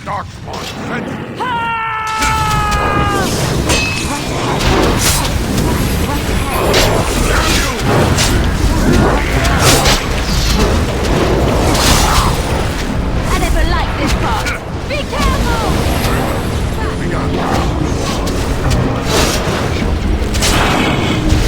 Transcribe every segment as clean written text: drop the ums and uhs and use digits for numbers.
Darkspawn sent. I never liked this part. Be careful! We got Right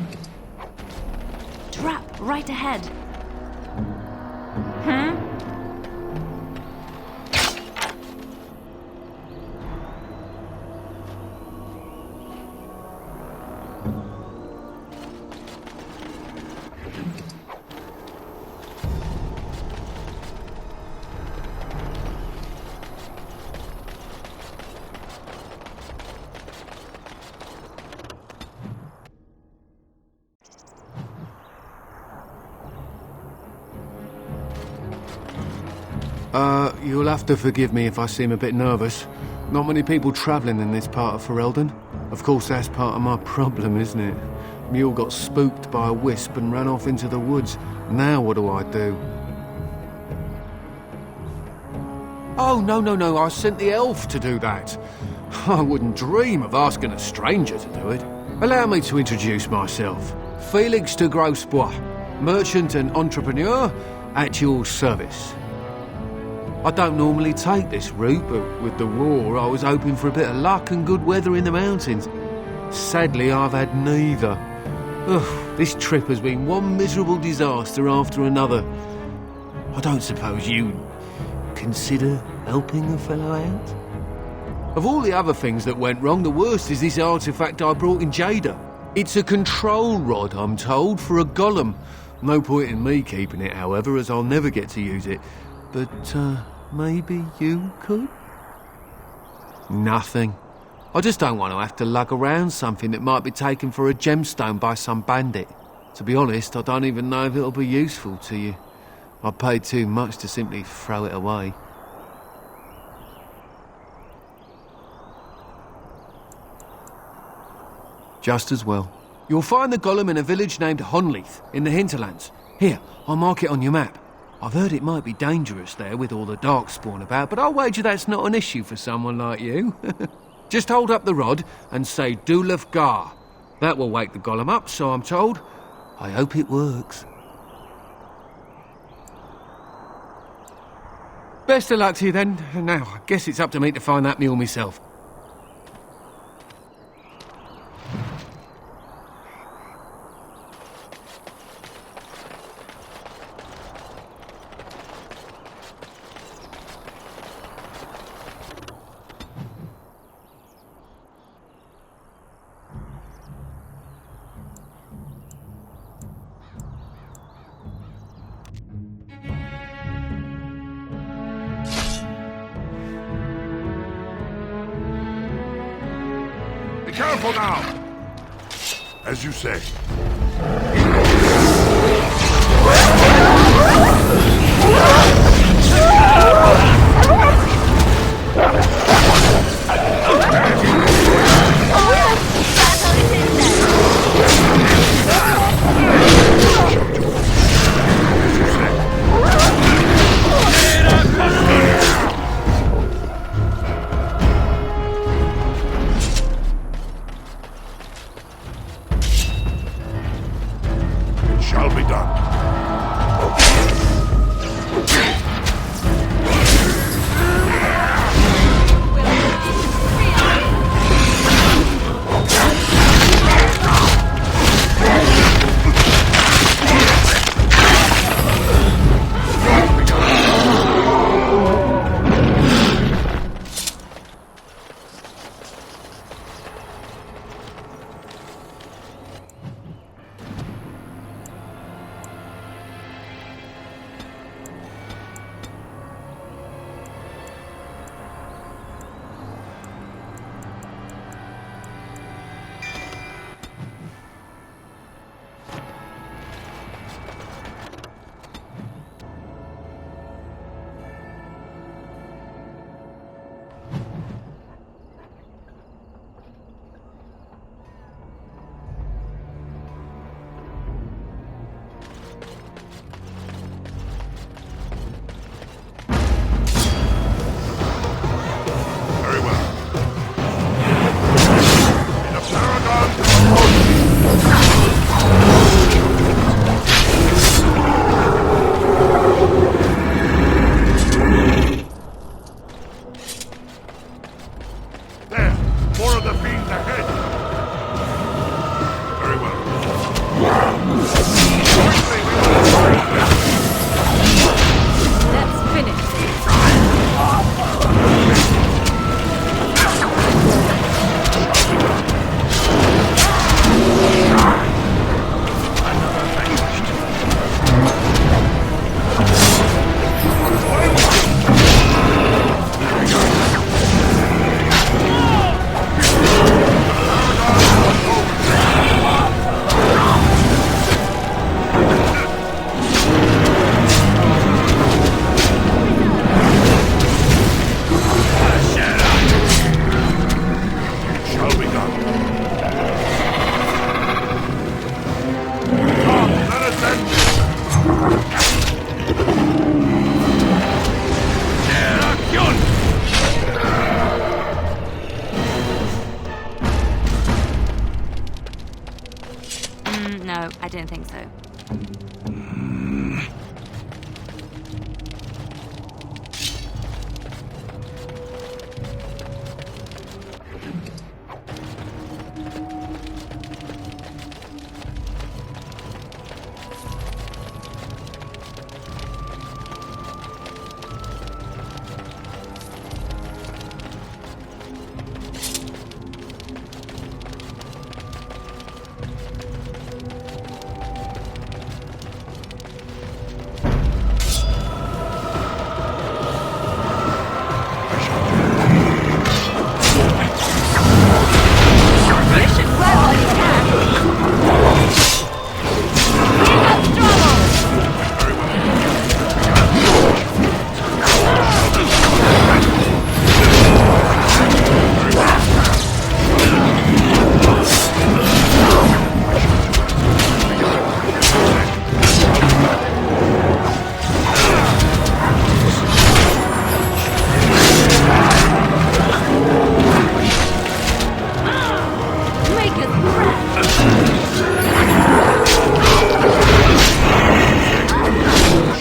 ahead. Trap right ahead. Huh? You'll have to forgive me if I seem a bit nervous. Not many people travelling in this part of Ferelden. Of course, that's part of my problem, isn't it? Mule got spooked by a wisp and ran off into the woods. Now what do I do? Oh, no, I sent the elf to do that. I wouldn't dream of asking a stranger to do it. Allow me to introduce myself. Felix de Grosbois, merchant and entrepreneur at your service. I don't normally take this route, but with the war, I was hoping for a bit of luck and good weather in the mountains. Sadly, I've had neither. Ugh, this trip has been one miserable disaster after another. I don't suppose you consider helping a fellow out? Of all the other things that went wrong, the worst is this artifact I brought in Jada. It's a control rod, I'm told, for a golem. No point in me keeping it, however, as I'll never get to use it. But, maybe you could? Nothing. I just don't want to have to lug around something that might be taken for a gemstone by some bandit. To be honest, I don't even know if it'll be useful to you. I paid too much to simply throw it away. Just as well. You'll find the golem in a village named Honleith, in the hinterlands. Here, I'll mark it on your map. I've heard it might be dangerous there with all the darkspawn about, but I'll wager that's not an issue for someone like you. Just hold up the rod and say Dulaf Gar. That will wake the golem up, so I'm told. I hope it works. Best of luck to you then. Now, I guess it's up to me to find that mule myself. Be careful now! As you say. more of the fiends ahead. Very well. Quickly, we must Let's finish this. shall be done. Come, let us end this. No, I don't think so. You should grab all you can. Bring up trouble! Make us crack!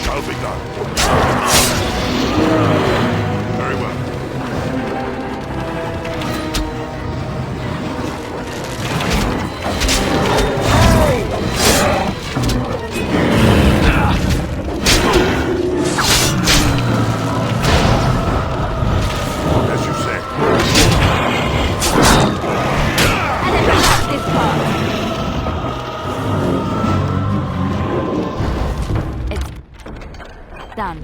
Shall be done. Very well. As you say. I never liked this part. It's done.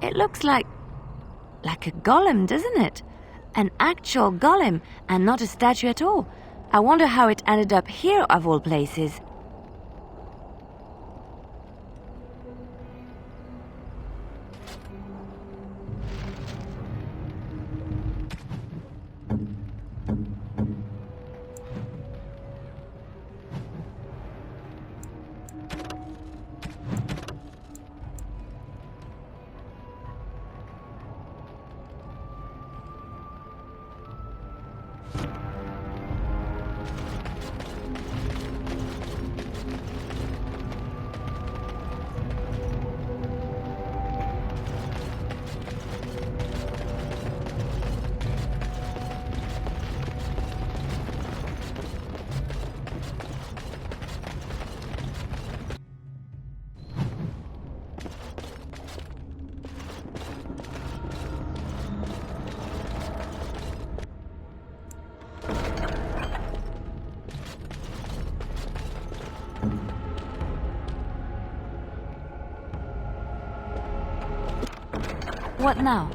It looks like a golem, doesn't it? An actual golem, and not a statue at all. I wonder how it ended up here, of all places. What now?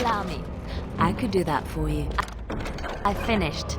Allow me. I could do that for you. I finished.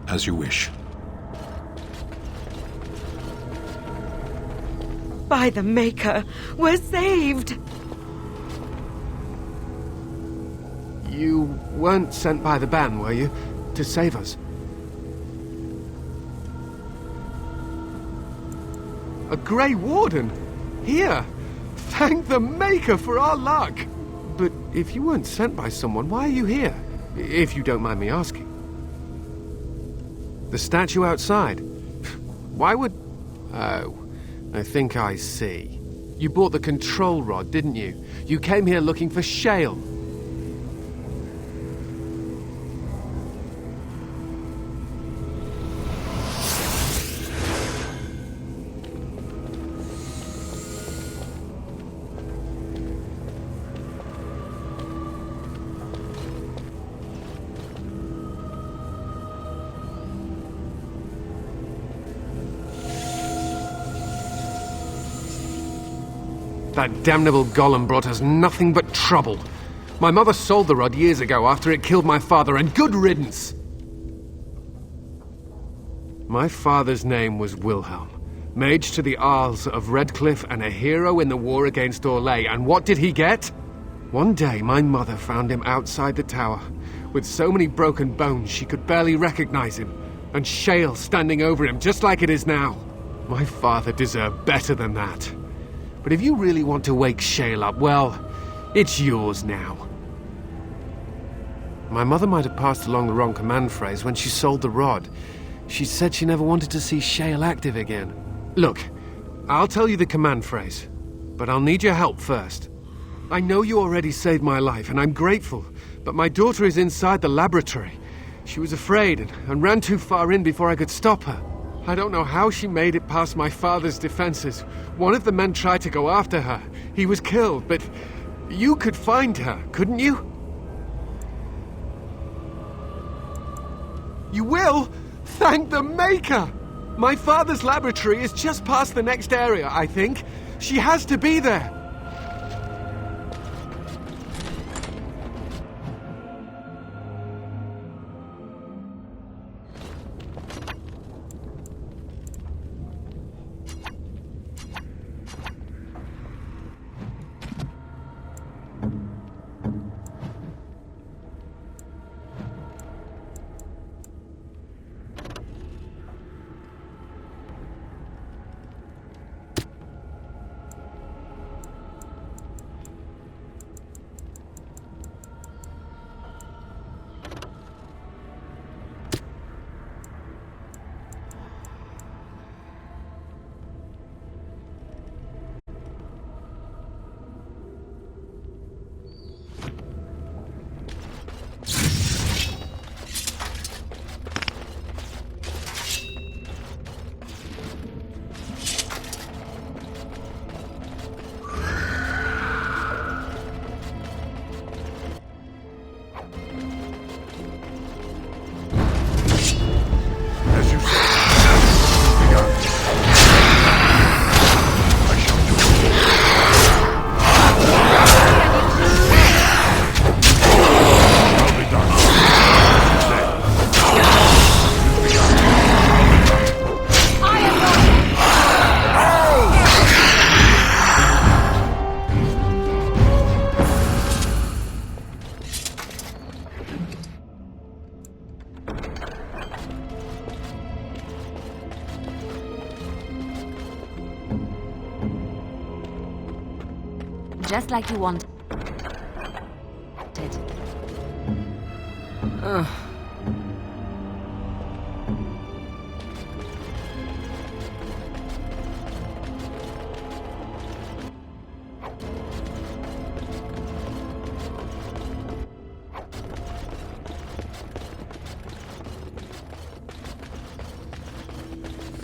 As you wish. By the Maker, we're saved! You weren't sent by the ban, were you? To save us? A Grey Warden? Here! Thank the Maker for our luck! But if you weren't sent by someone, why are you here? If you don't mind me asking. The statue outside? Why would... Oh, I think I see. You bought the control rod, didn't you? You came here looking for Shale. That damnable golem brought us nothing but trouble. My mother sold the rod years ago after it killed my father, and good riddance! My father's name was Wilhelm, mage to the Arls of Redcliffe and a hero in the war against Orlais, and what did he get? One day my mother found him outside the tower, with so many broken bones she could barely recognize him, and Shale standing over him just like it is now. My father deserved better than that. But if you really want to wake Shale up, well, it's yours now. My mother might have passed along the wrong command phrase when she sold the rod. She said she never wanted to see Shale active again. Look, I'll tell you the command phrase, but I'll need your help first. I know you already saved my life, and I'm grateful, but my daughter is inside the laboratory. She was afraid and ran too far in before I could stop her. I don't know how she made it past my father's defenses. One of the men tried to go after her. He was killed, but you could find her, couldn't you? You will? Thank the Maker! My father's laboratory is just past the next area, I think. She has to be there. As you say, begun. I shall do it. Shall be done. As you say. Begun. Just like you wanted.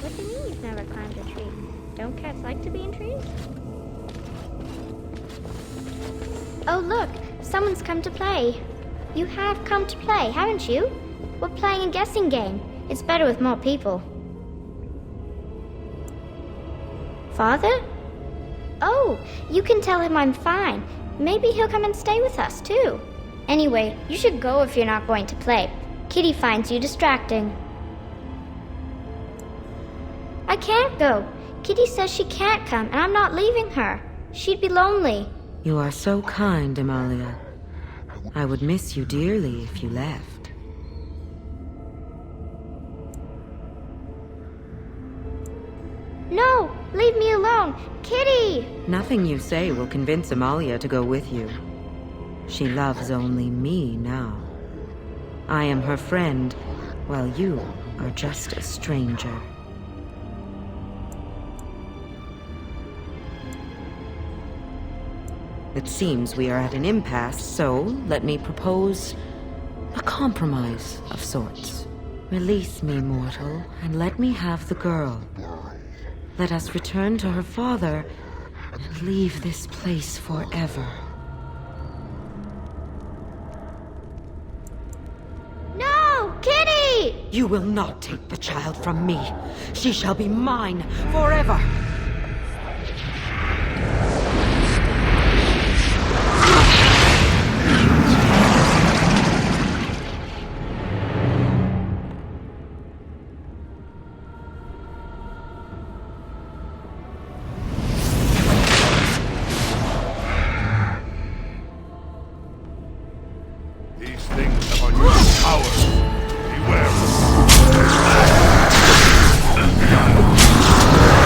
What do you mean you've never climbed a tree? Don't cats like to be in trees? Oh look, someone's come to play. You have come to play, haven't you? We're playing a guessing game. It's better with more people. Father? Oh, you can tell him I'm fine. Maybe he'll come and stay with us too. Anyway, you should go if you're not going to play. Kitty finds you distracting. I can't go. Kitty says she can't come, and I'm not leaving her. She'd be lonely. You are so kind, Amalia. I would miss you dearly if you left. No, leave me alone. Kitty! Nothing you say will convince Amalia to go with you. She loves only me now. I am her friend, while you are just a stranger. It seems we are at an impasse, so let me propose a compromise of sorts. Release me, mortal, and let me have the girl. Let us return to her father and leave this place forever. No! Kitty! You will not take the child from me. She shall be mine forever. These things have unusual powers. Beware. Begun.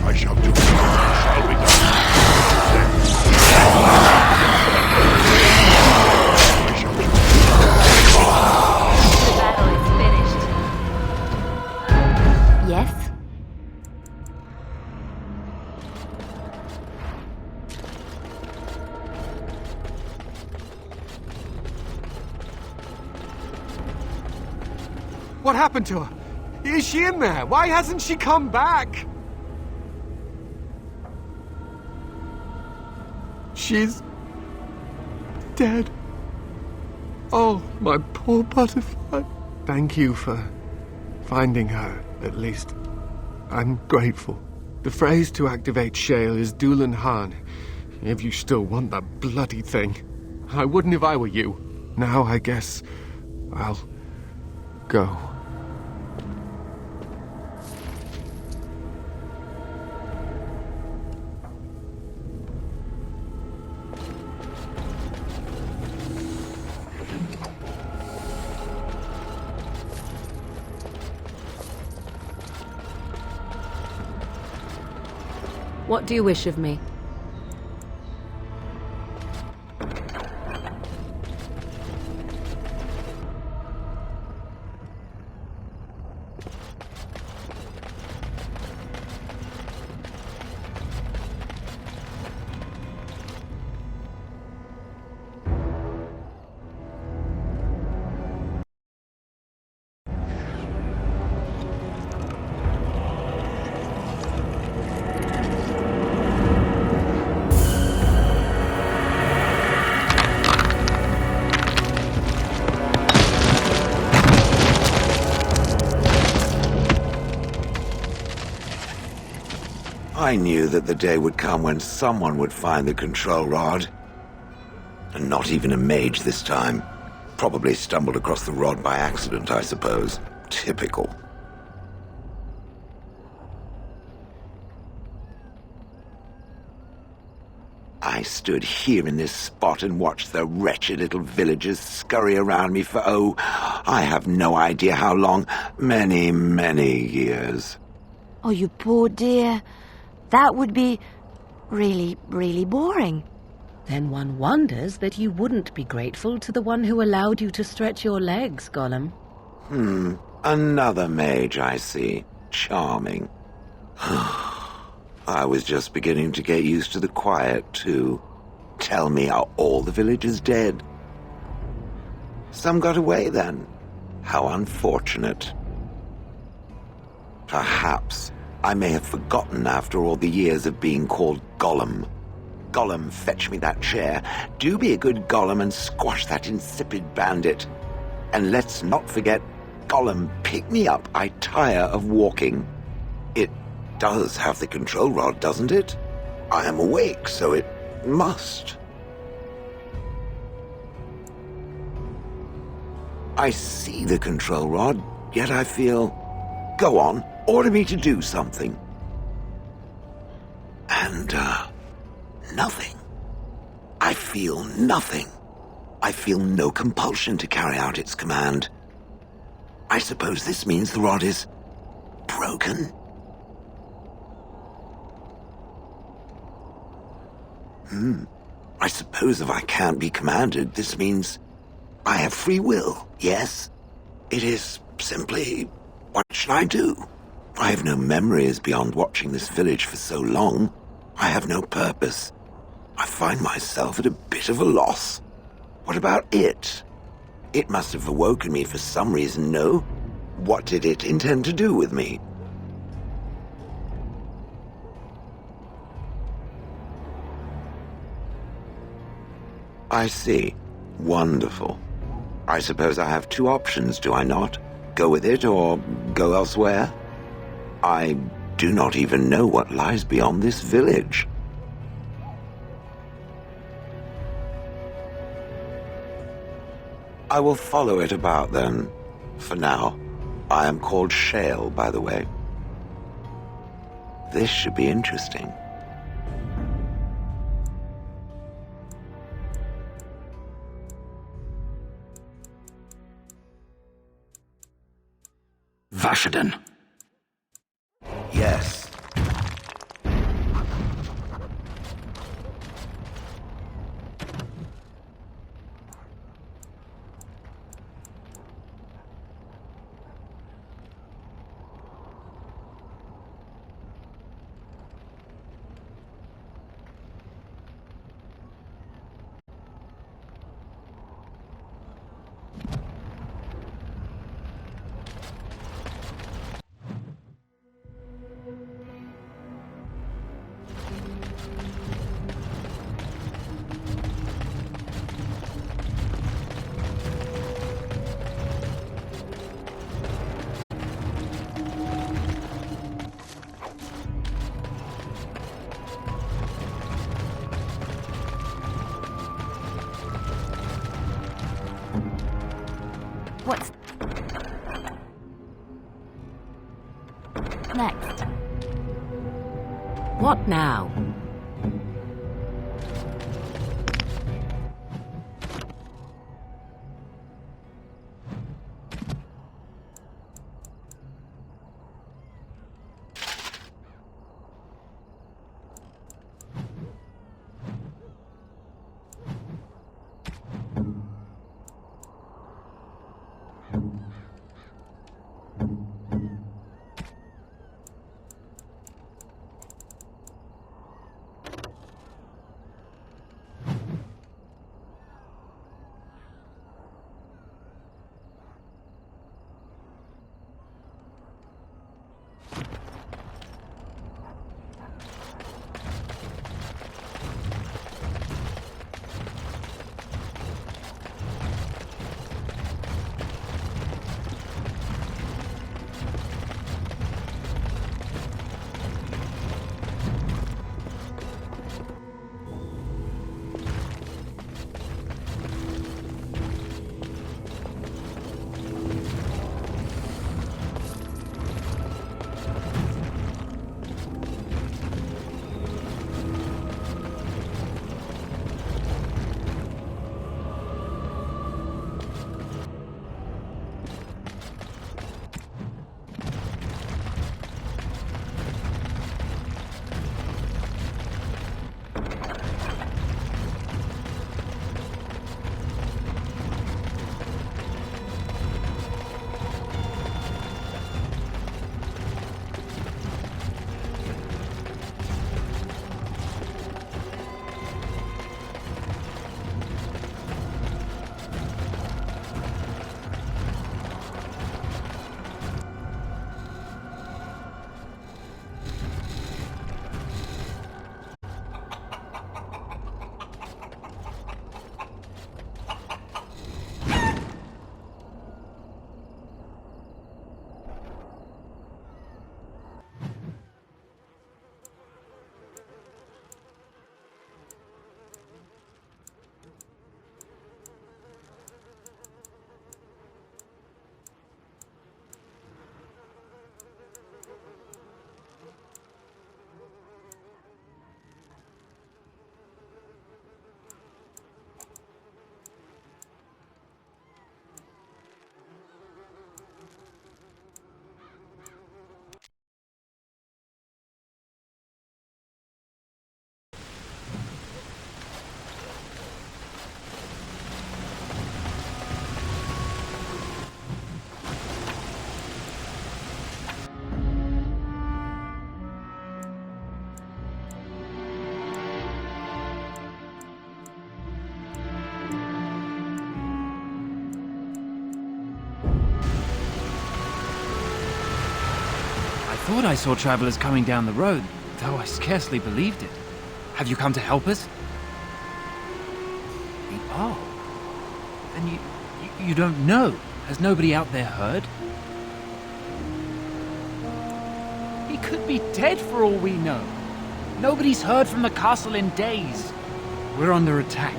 I shall do it. It shall be done. I shall do it. The battle is finished. Yes? What happened to her? Is she in there? Why hasn't she come back? She's dead. Oh, my poor butterfly. Thank you for finding her, at least. I'm grateful. The phrase to activate Shale is Dulan Han, if you still want that bloody thing. I wouldn't if I were you. Now I guess I'll go. What do you wish of me? I knew that the day would come when someone would find the control rod. And not even a mage this time. Probably stumbled across the rod by accident, I suppose. Typical. I stood here in this spot and watched the wretched little villagers scurry around me for, oh, I have no idea how long. Many, many years. Oh, you poor dear. That would be really, really boring. Then one wonders that you wouldn't be grateful to the one who allowed you to stretch your legs, Gollum. Another mage, I see. Charming. I was just beginning to get used to the quiet, too. Tell me, are all the villagers dead? Some got away, then. How unfortunate. Perhaps I may have forgotten after all the years of being called Gollum. Gollum, fetch me that chair. Do be a good Gollum and squash that insipid bandit. And let's not forget, Gollum, pick me up. I tire of walking. It does have the control rod, doesn't it? I am awake, so it must. I see the control rod, yet I feel... Go on, order me to do something. And, nothing. I feel nothing. I feel no compulsion to carry out its command. I suppose this means the rod is broken. I suppose if I can't be commanded, this means I have free will, yes? It is simply, what should I do? I have no memories beyond watching this village for so long. I have no purpose. I find myself at a bit of a loss. What about it? It must have awoken me for some reason, no? What did it intend to do with me? I see. Wonderful. I suppose I have two options, do I not? Go with it or go elsewhere? I do not even know what lies beyond this village. I will follow it about then. For now, I am called Shale, by the way. This should be interesting. Vashaden. Yes. What now? I thought I saw travelers coming down the road, though I scarcely believed it. Have you come to help us? Oh. Then you don't know. Has nobody out there heard? He could be dead for all we know. Nobody's heard from the castle in days. We're under attack.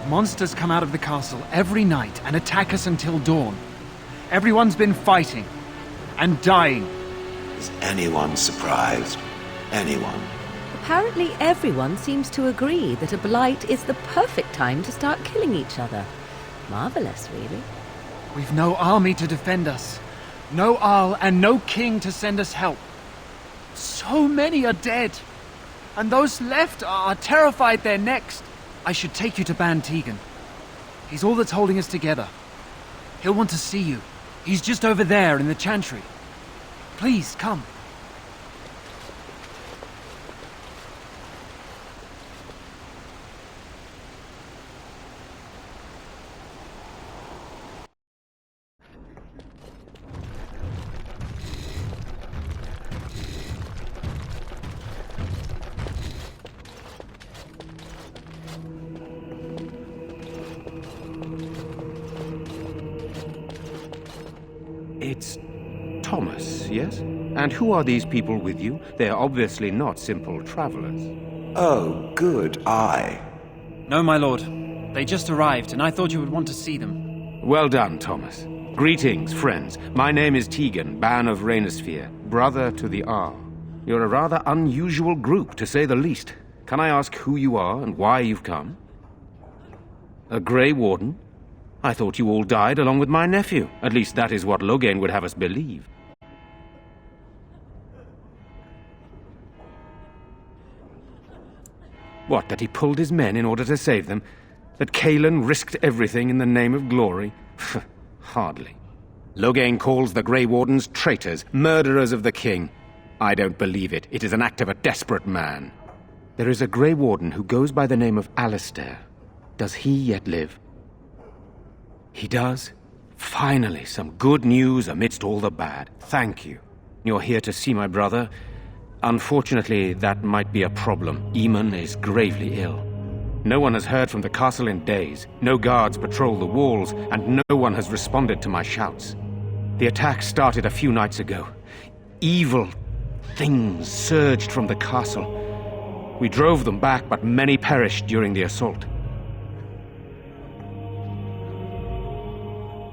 Monsters come out of the castle every night and attack us until dawn. Everyone's been fighting and dying. Is anyone surprised? Anyone? Apparently everyone seems to agree that a blight is the perfect time to start killing each other. Marvelous, really. We've no army to defend us. No Arl and no king to send us help. So many are dead. And those left are terrified they're next. I should take you to Ban Tegan. He's all that's holding us together. He'll want to see you. He's just over there in the chantry. Please, come. It's Thomas, yes? And who are these people with you? They're obviously not simple travelers. Oh, good eye. No, my lord. They just arrived, and I thought you would want to see them. Well done, Thomas. Greetings, friends. My name is Tegan, Ban of Rainisfere, brother to the Arl. You're a rather unusual group, to say the least. Can I ask who you are and why you've come? A Grey Warden? I thought you all died along with my nephew. At least that is what Loghain would have us believe. What, that he pulled his men in order to save them? That Cailan risked everything in the name of glory? Hardly. Loghain calls the Grey Wardens traitors, murderers of the king. I don't believe it. It is an act of a desperate man. There is a Grey Warden who goes by the name of Alistair. Does he yet live? He does? Finally, some good news amidst all the bad. Thank you. You're here to see my brother. Unfortunately, that might be a problem. Eamon is gravely ill. No one has heard from the castle in days. No guards patrol the walls, and no one has responded to my shouts. The attack started a few nights ago. Evil things surged from the castle. We drove them back, but many perished during the assault.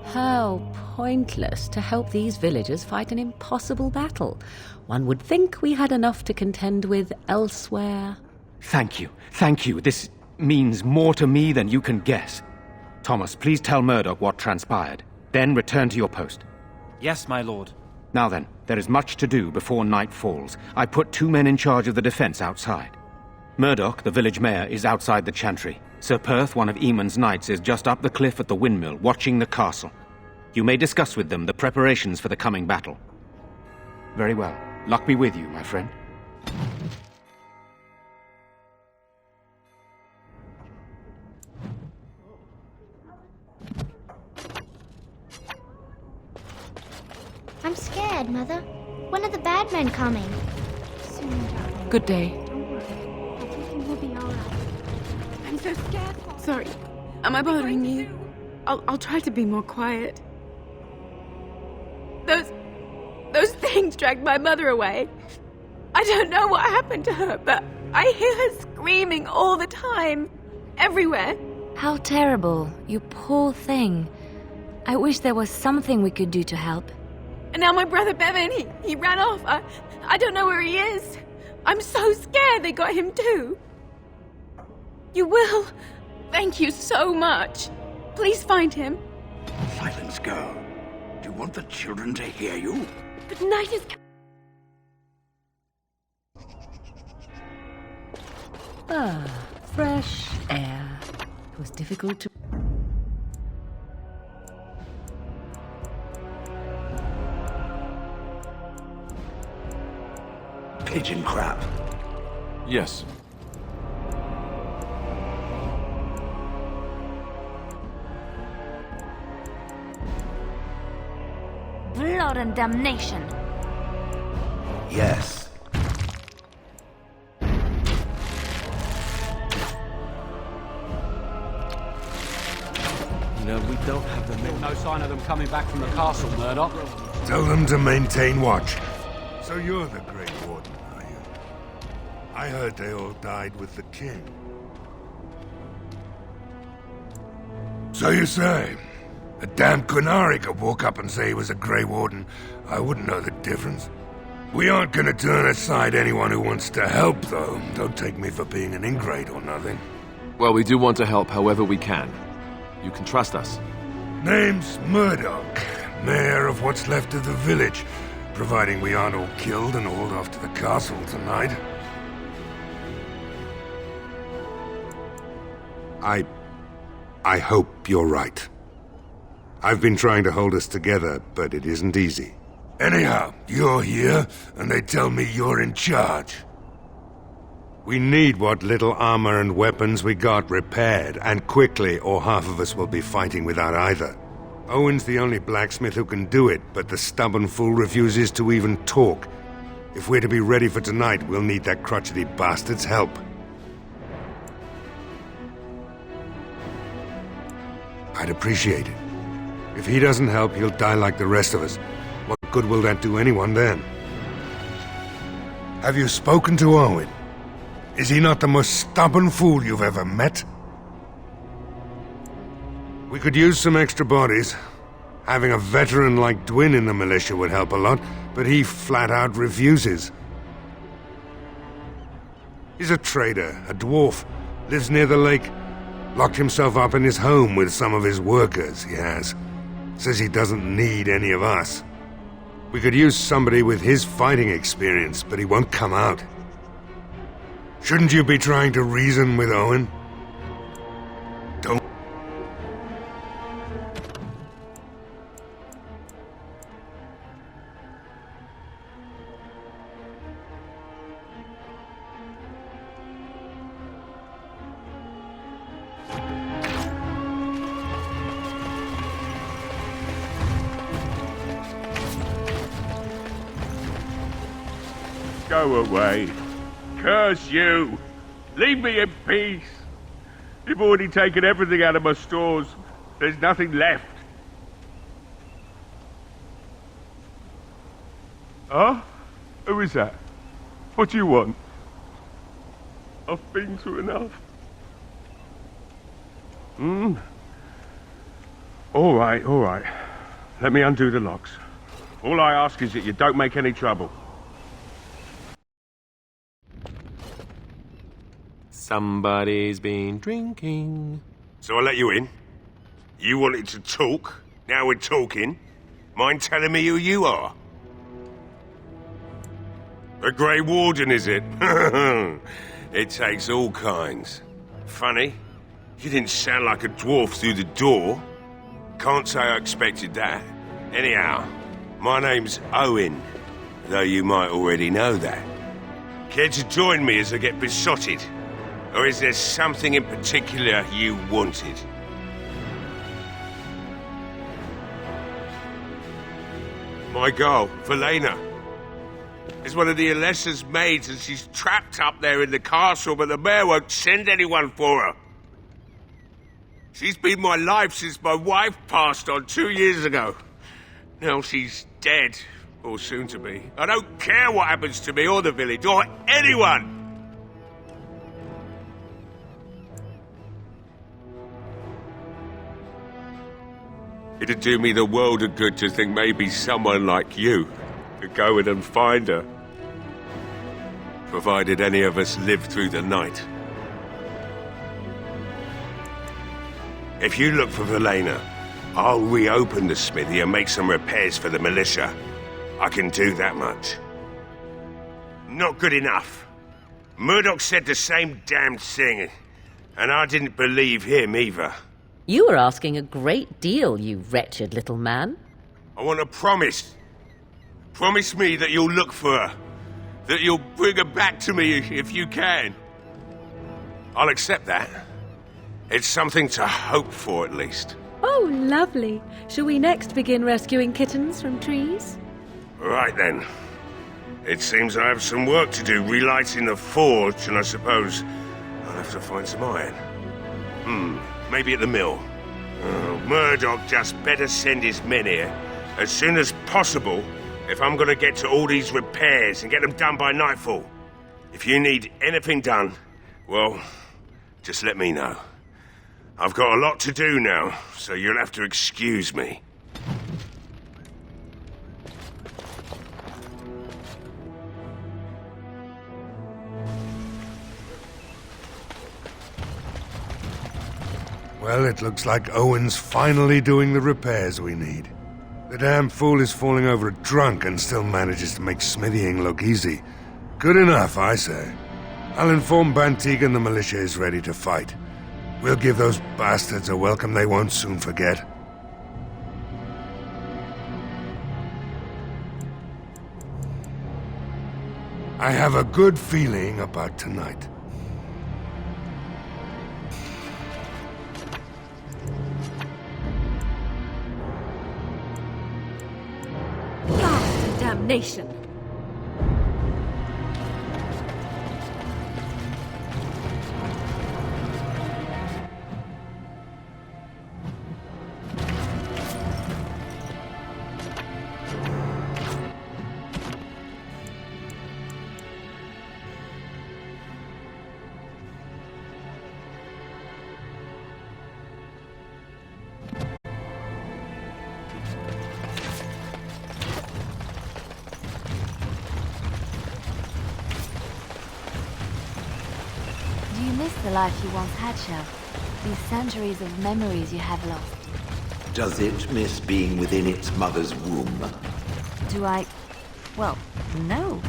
How pointless to help these villagers fight an impossible battle. One would think we had enough to contend with elsewhere. Thank you. Thank you. This means more to me than you can guess. Thomas, please tell Murdoch what transpired. Then return to your post. Yes, my lord. Now then, there is much to do before night falls. I put 2 men in charge of the defense outside. Murdoch, the village mayor, is outside the chantry. Sir Perth, one of Eamon's knights, is just up the cliff at the windmill, watching the castle. You may discuss with them the preparations for the coming battle. Very well. Luck be with you, my friend. I'm scared, Mother. When are the bad men coming? Soon, darling. Good day. Don't worry. Everything will be all right. I'm so scared. Sorry. Am I bothering you? I'll try to be more quiet. Those things dragged my mother away. I don't know what happened to her, but I hear her screaming all the time. Everywhere. How terrible. You poor thing. I wish there was something we could do to help. And now my brother Bevan, he ran off. I don't know where he is. I'm so scared they got him too. You will. Thank you so much. Please find him. Silence, girl. Do you want the children to hear you? But night is... Fresh air. It was difficult to... Pigeon crap. Yes. Blood and damnation. Yes. No, we don't have the men. No sign of them coming back from the castle, Murdoch. Tell them to maintain watch. So you're the Grey Warden, are you? I heard they all died with the king. So you say? A damn Qunari could walk up and say he was a Grey Warden. I wouldn't know the difference. We aren't gonna turn aside anyone who wants to help, though. Don't take me for being an ingrate or nothing. Well, we do want to help however we can. You can trust us. Name's Murdoch, mayor of what's left of the village, providing we aren't all killed and hauled off to the castle tonight. I hope you're right. I've been trying to hold us together, but it isn't easy. Anyhow, you're here, and they tell me you're in charge. We need what little armor and weapons we got repaired, and quickly, or half of us will be fighting without either. Owen's the only blacksmith who can do it, but the stubborn fool refuses to even talk. If we're to be ready for tonight, we'll need that crotchety bastard's help. I'd appreciate it. If he doesn't help, he'll die like the rest of us. What good will that do anyone then? Have you spoken to Owen? Is he not the most stubborn fool you've ever met? We could use some extra bodies. Having a veteran like Dwyn in the militia would help a lot, but he flat out refuses. He's a trader, a dwarf, lives near the lake. Locked himself up in his home with some of his workers, he has. Says he doesn't need any of us. We could use somebody with his fighting experience, but he won't come out. Shouldn't you be trying to reason with Owen? Don't. Go away. Curse you! Leave me in peace! You've already taken everything out of my stores. There's nothing left. Huh? Who is that? What do you want? I've been through enough. All right. Let me undo the locks. All I ask is that you don't make any trouble. Somebody's been drinking. So I let you in. You wanted to talk. Now we're talking. Mind telling me who you are? The Grey Warden, is it? It takes all kinds. Funny, you didn't sound like a dwarf through the door. Can't say I expected that. Anyhow, my name's Owen, though you might already know that. Care to join me as I get besotted? Or is there something in particular you wanted? My girl, Velena, is one of the Alessa's maids, and she's trapped up there in the castle, but the mayor won't send anyone for her. She's been my life since my wife passed on 2 years ago. Now she's dead, or soon to be. I don't care what happens to me or the village, or anyone! It'd do me the world of good to think maybe someone like you could go in and find her. Provided any of us live through the night. If you look for Velena, I'll reopen the smithy and make some repairs for the militia. I can do that much. Not good enough. Murdoch said the same damn thing, and I didn't believe him either. You were asking a great deal, you wretched little man. I want a promise. Promise me that you'll look for her. That you'll bring her back to me if you can. I'll accept that. It's something to hope for, at least. Oh, lovely. Shall we next begin rescuing kittens from trees? Right then. It seems I have some work to do relighting the forge, and I suppose I'll have to find some iron. Maybe at the mill. Murdoch just better send his men here as soon as possible if I'm gonna get to all these repairs and get them done by nightfall. If you need anything done, well, just let me know. I've got a lot to do now, so you'll have to excuse me. Well, it looks like Owen's finally doing the repairs we need. The damn fool is falling over drunk and still manages to make smithying look easy. Good enough, I say. I'll inform Bantig and the militia is ready to fight. We'll give those bastards a welcome they won't soon forget. I have a good feeling about tonight. Damnation! you miss the life you once had, Shell? These centuries of memories you have lost? Does it miss being within its mother's womb? Do I... Well, no.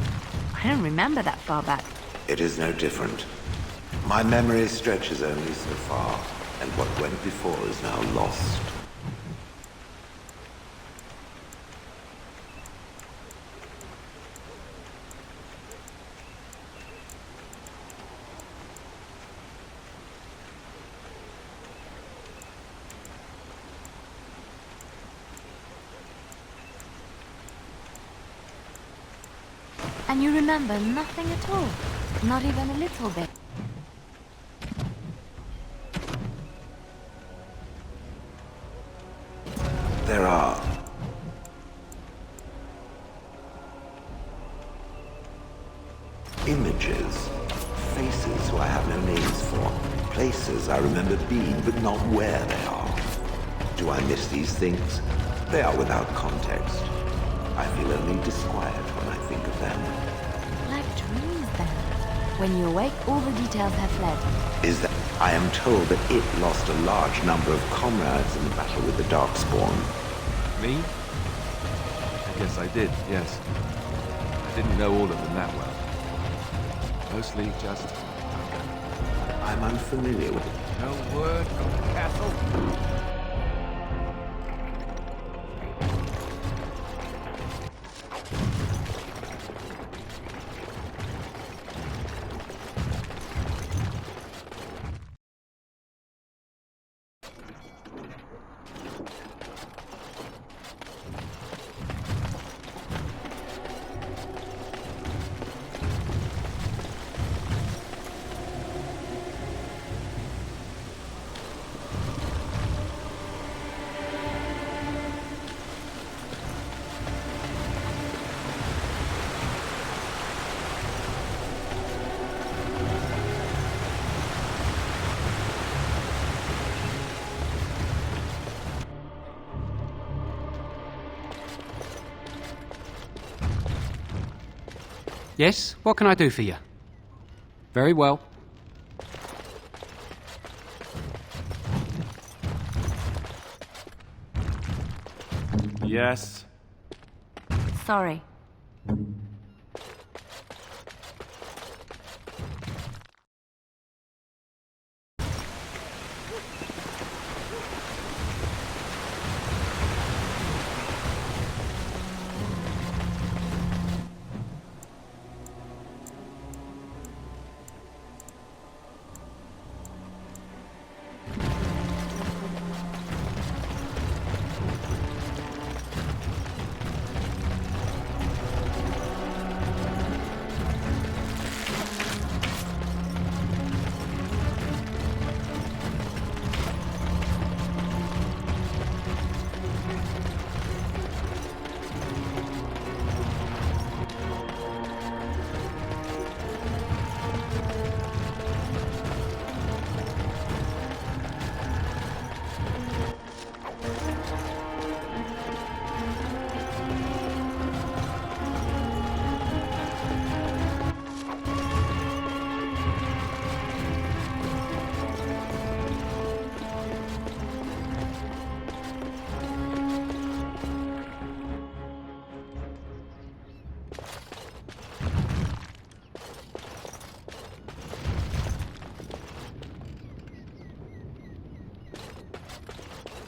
I don't remember that far back. It is no different. My memory stretches only so far, and what went before is now lost. And you remember nothing at all? Not even a little bit? There are images, faces who I have no names for, places I remember being but not where they are. Do I miss these things? They are without context. I feel only disquiet when I think of them. Like dreams, then. When you awake, all the details have fled. Is that I am told that it lost a large number of comrades in the battle with the Darkspawn. Me? I guess I did, yes. I didn't know all of them that well. Mostly just... I'm unfamiliar with it. No word from the castle? Yes? What can I do for you? Very well. Yes. Sorry.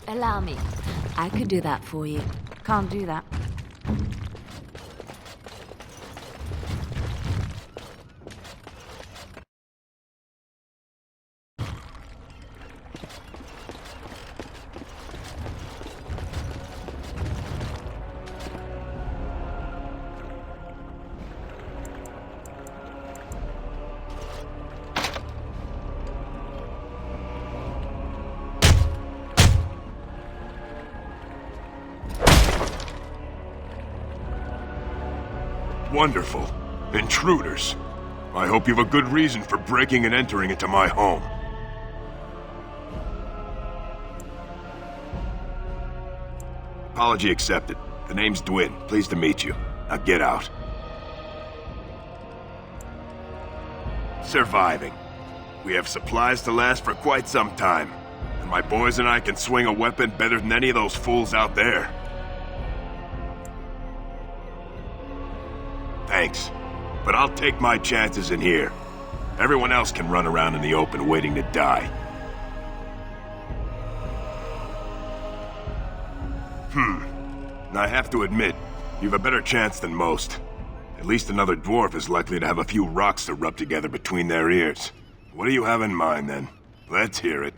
Allow me. I could do that for you. Can't do that. Wonderful. Intruders. I hope you've a good reason for breaking and entering into my home. Apology accepted. The name's Dwin. Pleased to meet you. Now get out. Surviving. We have supplies to last for quite some time, and my boys and I can swing a weapon better than any of those fools out there. Thanks, but I'll take my chances in here. Everyone else can run around in the open waiting to die. I have to admit, you've a better chance than most. At least another dwarf is likely to have a few rocks to rub together between their ears. What do you have in mind, then? Let's hear it.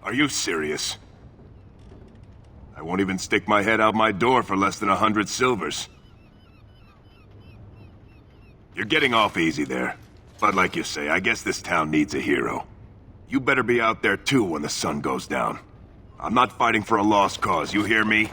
Are you serious? I won't even stick my head out my door for less than 100 silvers. You're getting off easy there. But like you say, I guess this town needs a hero. You better be out there too when the sun goes down. I'm not fighting for a lost cause, you hear me?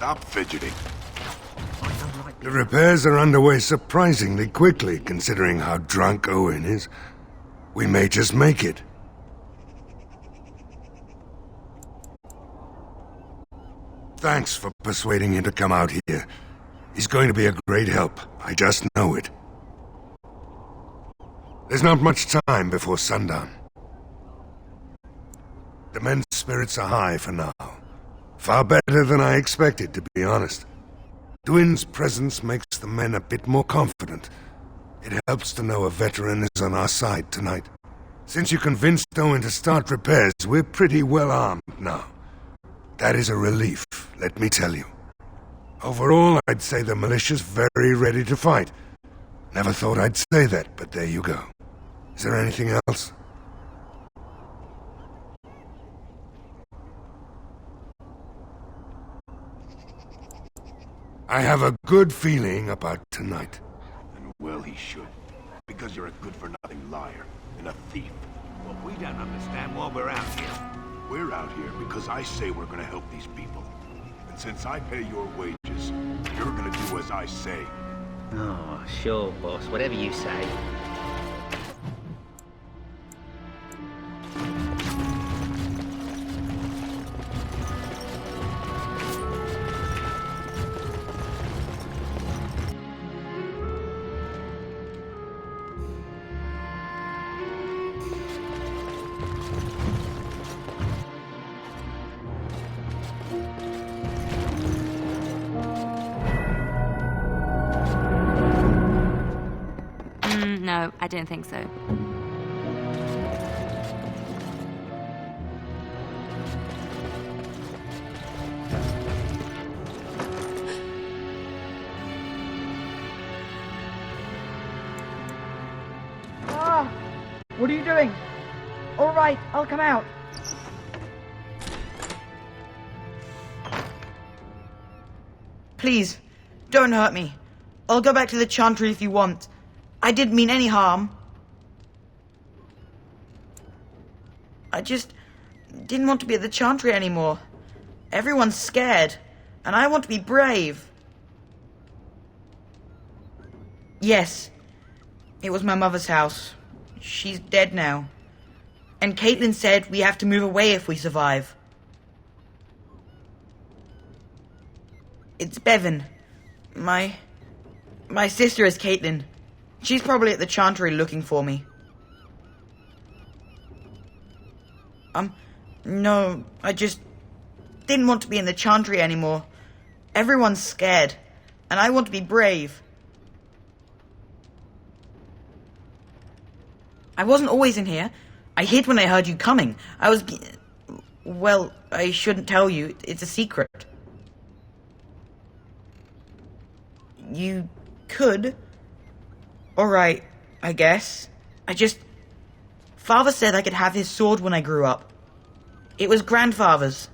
Stop fidgeting. The repairs are underway surprisingly quickly, considering how drunk Owen is. We may just make it. Thanks for persuading him to come out here. He's going to be a great help. I just know it. There's not much time before sundown. The men's spirits are high for now. Far better than I expected, to be honest. Dwin's presence makes the men a bit more confident. It helps to know a veteran is on our side tonight. Since you convinced Owen to start repairs, we're pretty well armed now. That is a relief, let me tell you. Overall, I'd say the militia's very ready to fight. Never thought I'd say that, but there you go. Is there anything else? I have a good feeling about tonight. And well he should. Because you're a good-for-nothing liar and a thief. Well, we don't understand why we're out here. We're out here because I say we're gonna help these people. And since I pay your wages, you're gonna do as I say. Oh, sure, boss. Whatever you say. No, I don't think so. What are you doing? All right, I'll come out. Please, don't hurt me. I'll go back to the Chantry if you want. I didn't mean any harm. I just didn't want to be at the Chantry anymore. Everyone's scared, and I want to be brave. Yes, it was my mother's house. She's dead now. And Caitlin said we have to move away if we survive. It's Bevan. My sister is Caitlin. She's probably at the Chantry looking for me. No, I just didn't want to be in the Chantry anymore. Everyone's scared, and I want to be brave. I wasn't always in here. I hid when I heard you coming. Well, I shouldn't tell you. It's a secret. You could. Alright, I guess. Father said I could have his sword when I grew up. It was Grandfather's.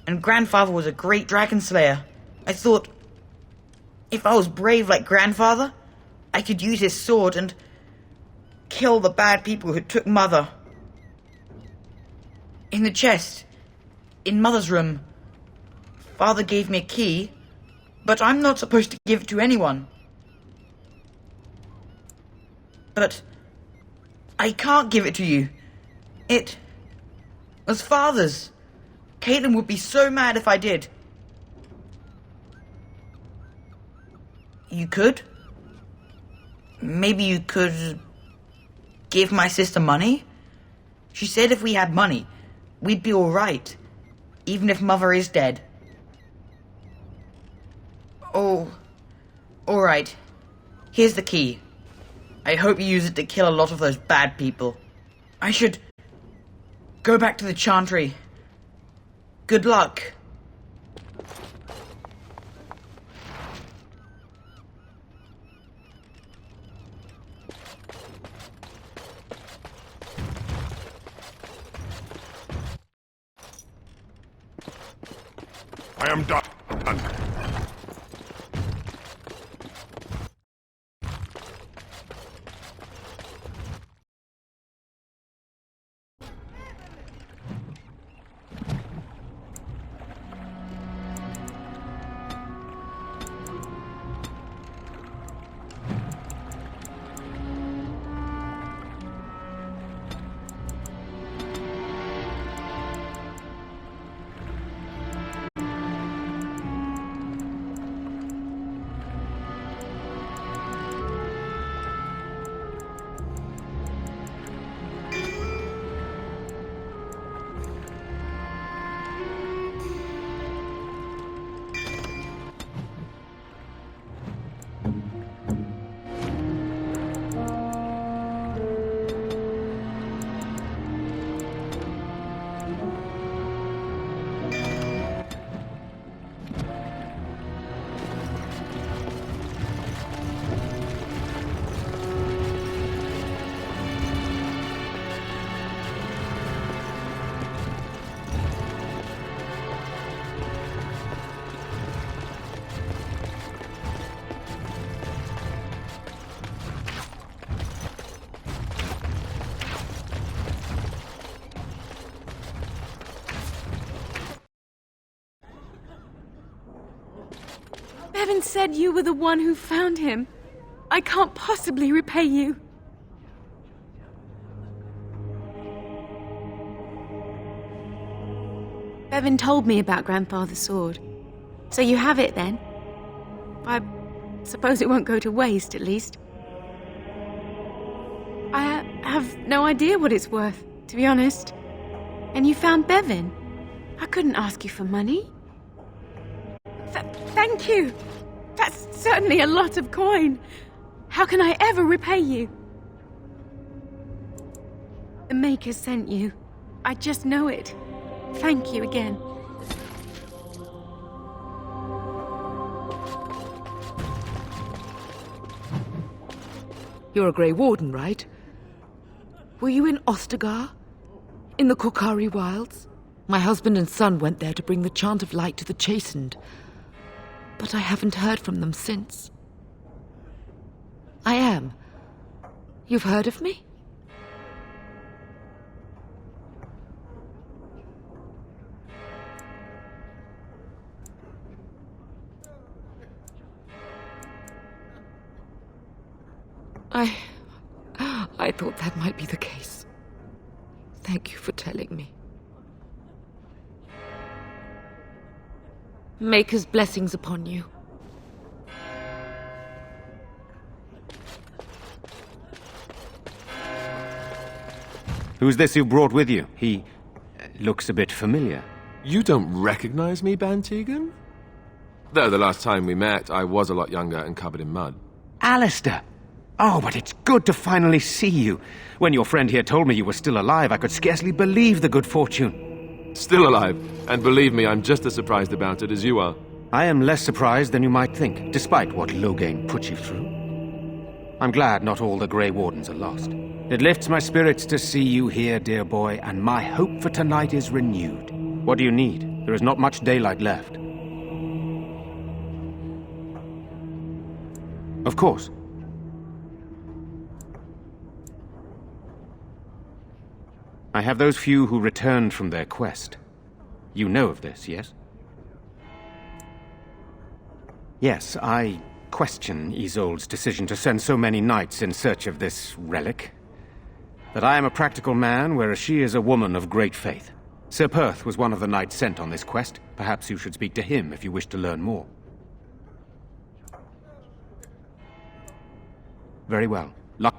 And Grandfather was a great dragon slayer. I thought, if I was brave like Grandfather, I could use his sword and kill the bad people who took Mother. In the chest, in Mother's room, Father gave me a key, but I'm not supposed to give it to anyone. But I can't give it to you. It was Father's. Caitlin would be so mad if I did. You could? Maybe you could give my sister money? She said if we had money, we'd be alright, even if Mother is dead. Oh, alright. Here's the key. I hope you use it to kill a lot of those bad people. I should go back to the Chantry. Good luck. I am done. Bevan said you were the one who found him. I can't possibly repay you. Bevan told me about Grandfather's sword. So you have it then? I suppose it won't go to waste, at least. I have no idea what it's worth, to be honest. And you found Bevan. I couldn't ask you for money. Thank you. That's certainly a lot of coin. How can I ever repay you? The Maker sent you. I just know it. Thank you again. You're a Grey Warden, right? Were you in Ostagar? In the Korkari Wilds? My husband and son went there to bring the chant of light to the Chastened. But I haven't heard from them since. I am. You've heard of me? I thought that might be the case. Thank you for telling me. Maker's blessings upon you. Who's this you brought with you? He looks a bit familiar. You don't recognize me, Bantegan? Though the last time we met, I was a lot younger and covered in mud. Alistair! Oh, but it's good to finally see you. When your friend here told me you were still alive, I could scarcely believe the good fortune. Still alive, and believe me, I'm just as surprised about it as you are. I am less surprised than you might think, despite what Loghain put you through. I'm glad not all the Grey Wardens are lost. It lifts my spirits to see you here, dear boy, and my hope for tonight is renewed. What do you need? There is not much daylight left. Of course. I have those few who returned from their quest. You know of this, yes? Yes, I question Isolde's decision to send so many knights in search of this relic. But I am a practical man, whereas she is a woman of great faith. Sir Perth was one of the knights sent on this quest. Perhaps you should speak to him if you wish to learn more. Very well. Luck.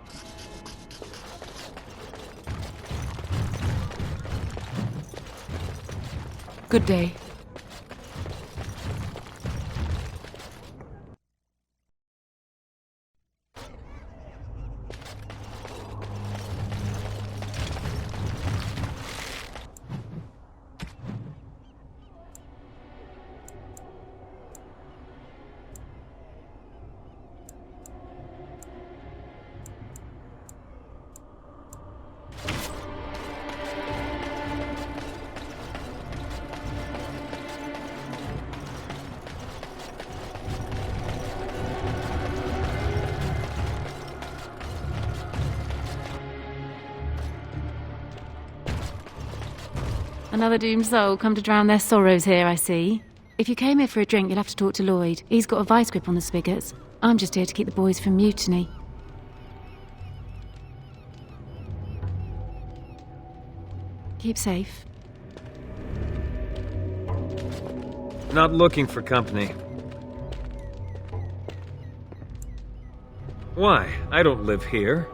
Good day. Another doomed soul come to drown their sorrows here, I see. If you came here for a drink, you'll have to talk to Lloyd. He's got a vice grip on the spigots. I'm just here to keep the boys from mutiny. Keep safe. Not looking for company. Why? I don't live here.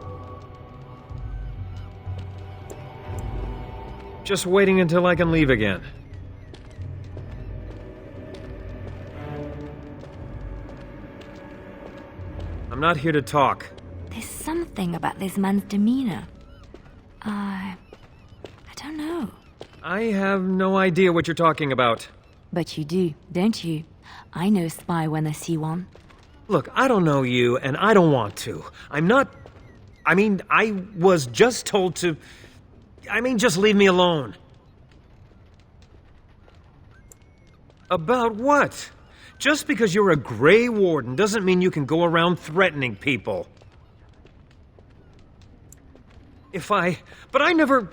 Just waiting until I can leave again. I'm not here to talk. There's something about this man's demeanor. I don't know. I have no idea what you're talking about. But you do, don't you? I know a spy when I see one. Look, I don't know you, and I don't want to. I was just told to... just leave me alone. About what? Just because you're a Grey Warden doesn't mean you can go around threatening people. But I never...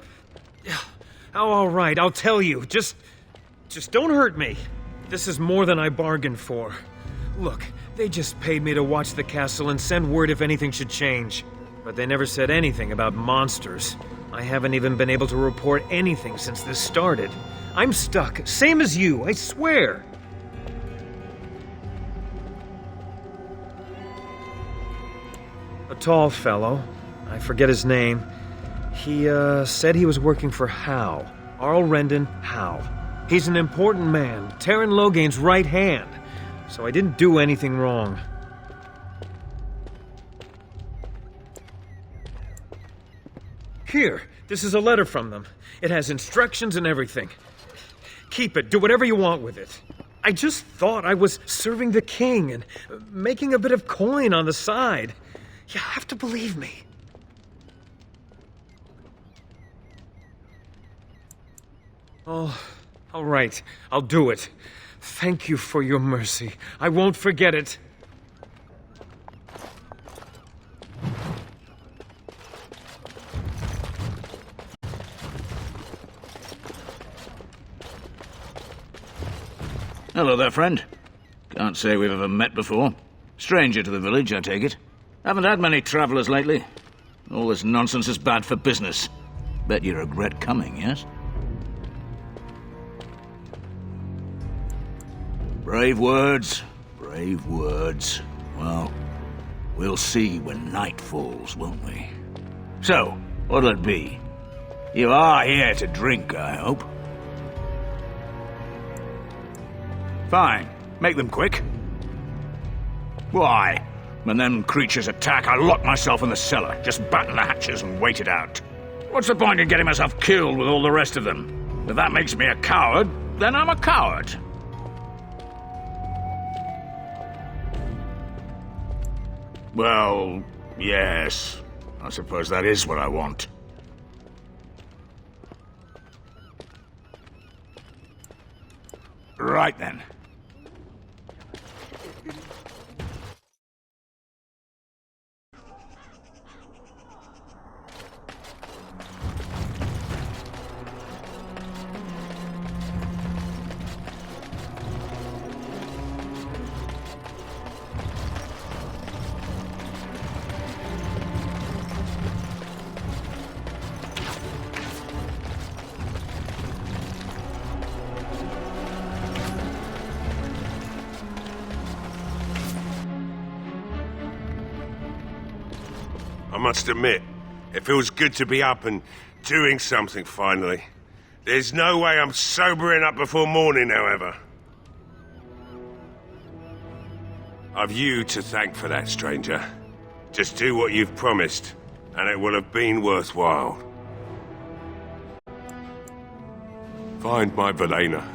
Oh, all right, I'll tell you. Just don't hurt me. This is more than I bargained for. Look, they just paid me to watch the castle and send word if anything should change. But they never said anything about monsters. I haven't even been able to report anything since this started. I'm stuck, same as you, I swear. A tall fellow, I forget his name. He, said he was working for Howe. Arl Rendon Howe. He's an important man, Taron Loghain's right hand. So I didn't do anything wrong. Here, this is a letter from them. It has instructions and everything. Keep it, do whatever you want with it. I just thought I was serving the king and making a bit of coin on the side. You have to believe me. Oh, all right, I'll do it. Thank you for your mercy. I won't forget it. Hello there, friend. Can't say we've ever met before. Stranger to the village, I take it. Haven't had many travellers lately. All this nonsense is bad for business. Bet you regret coming, yes? Brave words, brave words. Well, we'll see when night falls, won't we? So, what'll it be? You are here to drink, I hope. Fine. Make them quick. Why? When them creatures attack, I lock myself in the cellar, just batten the hatches and wait it out. What's the point in getting myself killed with all the rest of them? If that makes me a coward, then I'm a coward. Well, yes. I suppose that is what I want. Right then. I must admit, it feels good to be up and doing something finally. There's no way I'm sobering up before morning, however. I've you to thank for that, stranger. Just do what you've promised, and it will have been worthwhile. Find my Velena.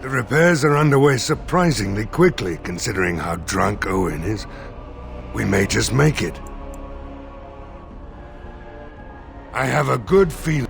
The repairs are underway surprisingly quickly, considering how drunk Owen is. We may just make it. I have a good feeling.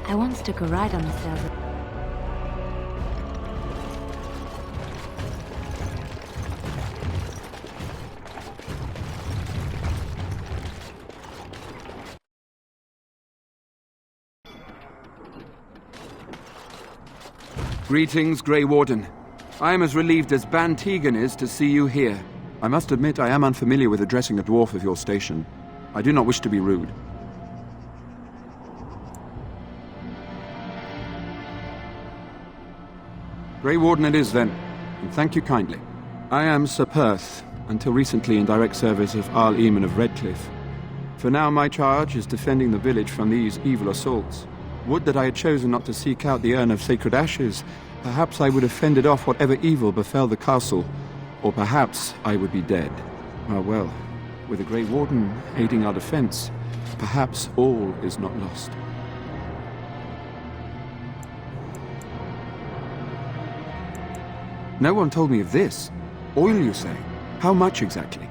I once took a ride on the sailboat. Greetings, Grey Warden. I am as relieved as Ban Tegan is to see you here. I must admit I am unfamiliar with addressing a dwarf of your station. I do not wish to be rude. Grey Warden it is, then, and thank you kindly. I am Sir Perth, until recently in direct service of Arl Eamon of Redcliffe. For now my charge is defending the village from these evil assaults. Would that I had chosen not to seek out the urn of sacred ashes. Perhaps I would have fended off whatever evil befell the castle, or perhaps I would be dead. Ah well, with the Grey Warden aiding our defense, perhaps all is not lost. No one told me of this. Oil, you say? How much exactly?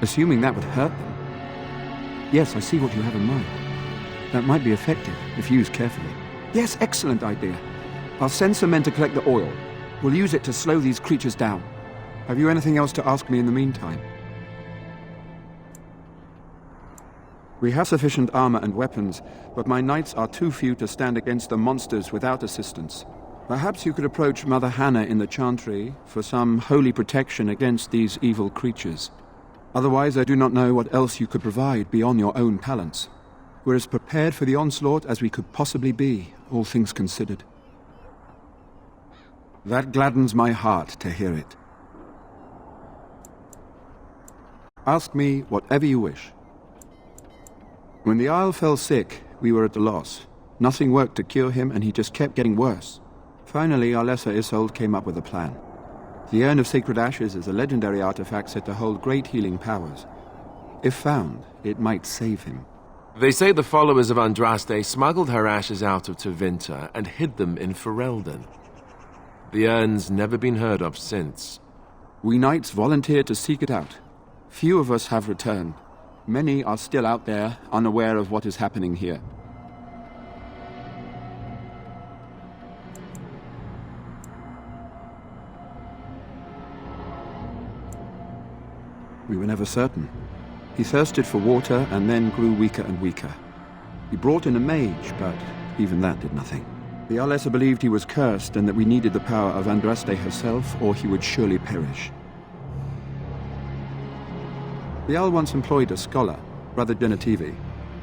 Assuming that would hurt them. Yes, I see what you have in mind. That might be effective, if used carefully. Yes, excellent idea. I'll send some men to collect the oil. We'll use it to slow these creatures down. Have you anything else to ask me in the meantime? We have sufficient armor and weapons, but my knights are too few to stand against the monsters without assistance. Perhaps you could approach Mother Hannah in the Chantry for some holy protection against these evil creatures. Otherwise, I do not know what else you could provide beyond your own talents. We're as prepared for the onslaught as we could possibly be, all things considered. That gladdens my heart to hear it. Ask me whatever you wish. When the Isle fell sick, we were at a loss. Nothing worked to cure him, and he just kept getting worse. Finally, our lesser Isolde came up with a plan. The Urn of Sacred Ashes is a legendary artifact said to hold great healing powers. If found, it might save him. They say the followers of Andraste smuggled her ashes out of Tevinter and hid them in Ferelden. The urn's never been heard of since. We knights volunteered to seek it out. Few of us have returned. Many are still out there, unaware of what is happening here. We were never certain. He thirsted for water and then grew weaker and weaker. He brought in a mage, but even that did nothing. The Arlessa believed he was cursed and that we needed the power of Andraste herself, or he would surely perish. The Arl once employed a scholar, Brother Genetivi.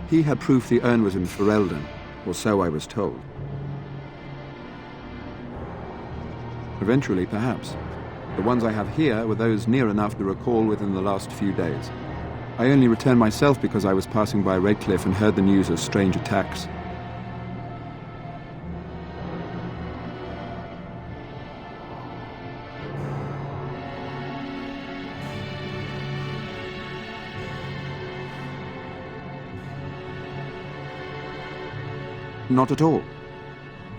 He had proof the urn was in Ferelden, or so I was told. Eventually, perhaps. The ones I have here were those near enough to recall within the last few days. I only returned myself because I was passing by Redcliffe and heard the news of strange attacks. Not at all.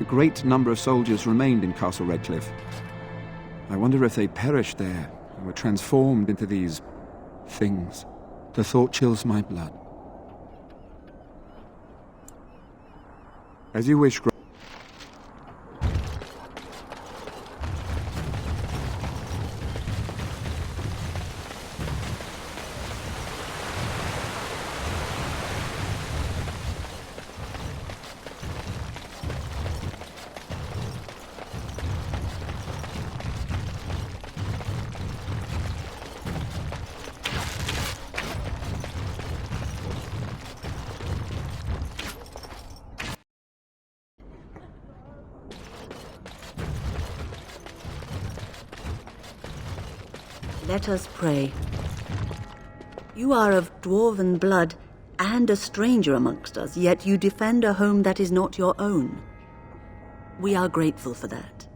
A great number of soldiers remained in Castle Redcliffe. I wonder if they perished there and were transformed into these things. The thought chills my blood. As you wish, Let us pray. You are of dwarven blood and a stranger amongst us, yet you defend a home that is not your own. We are grateful for that.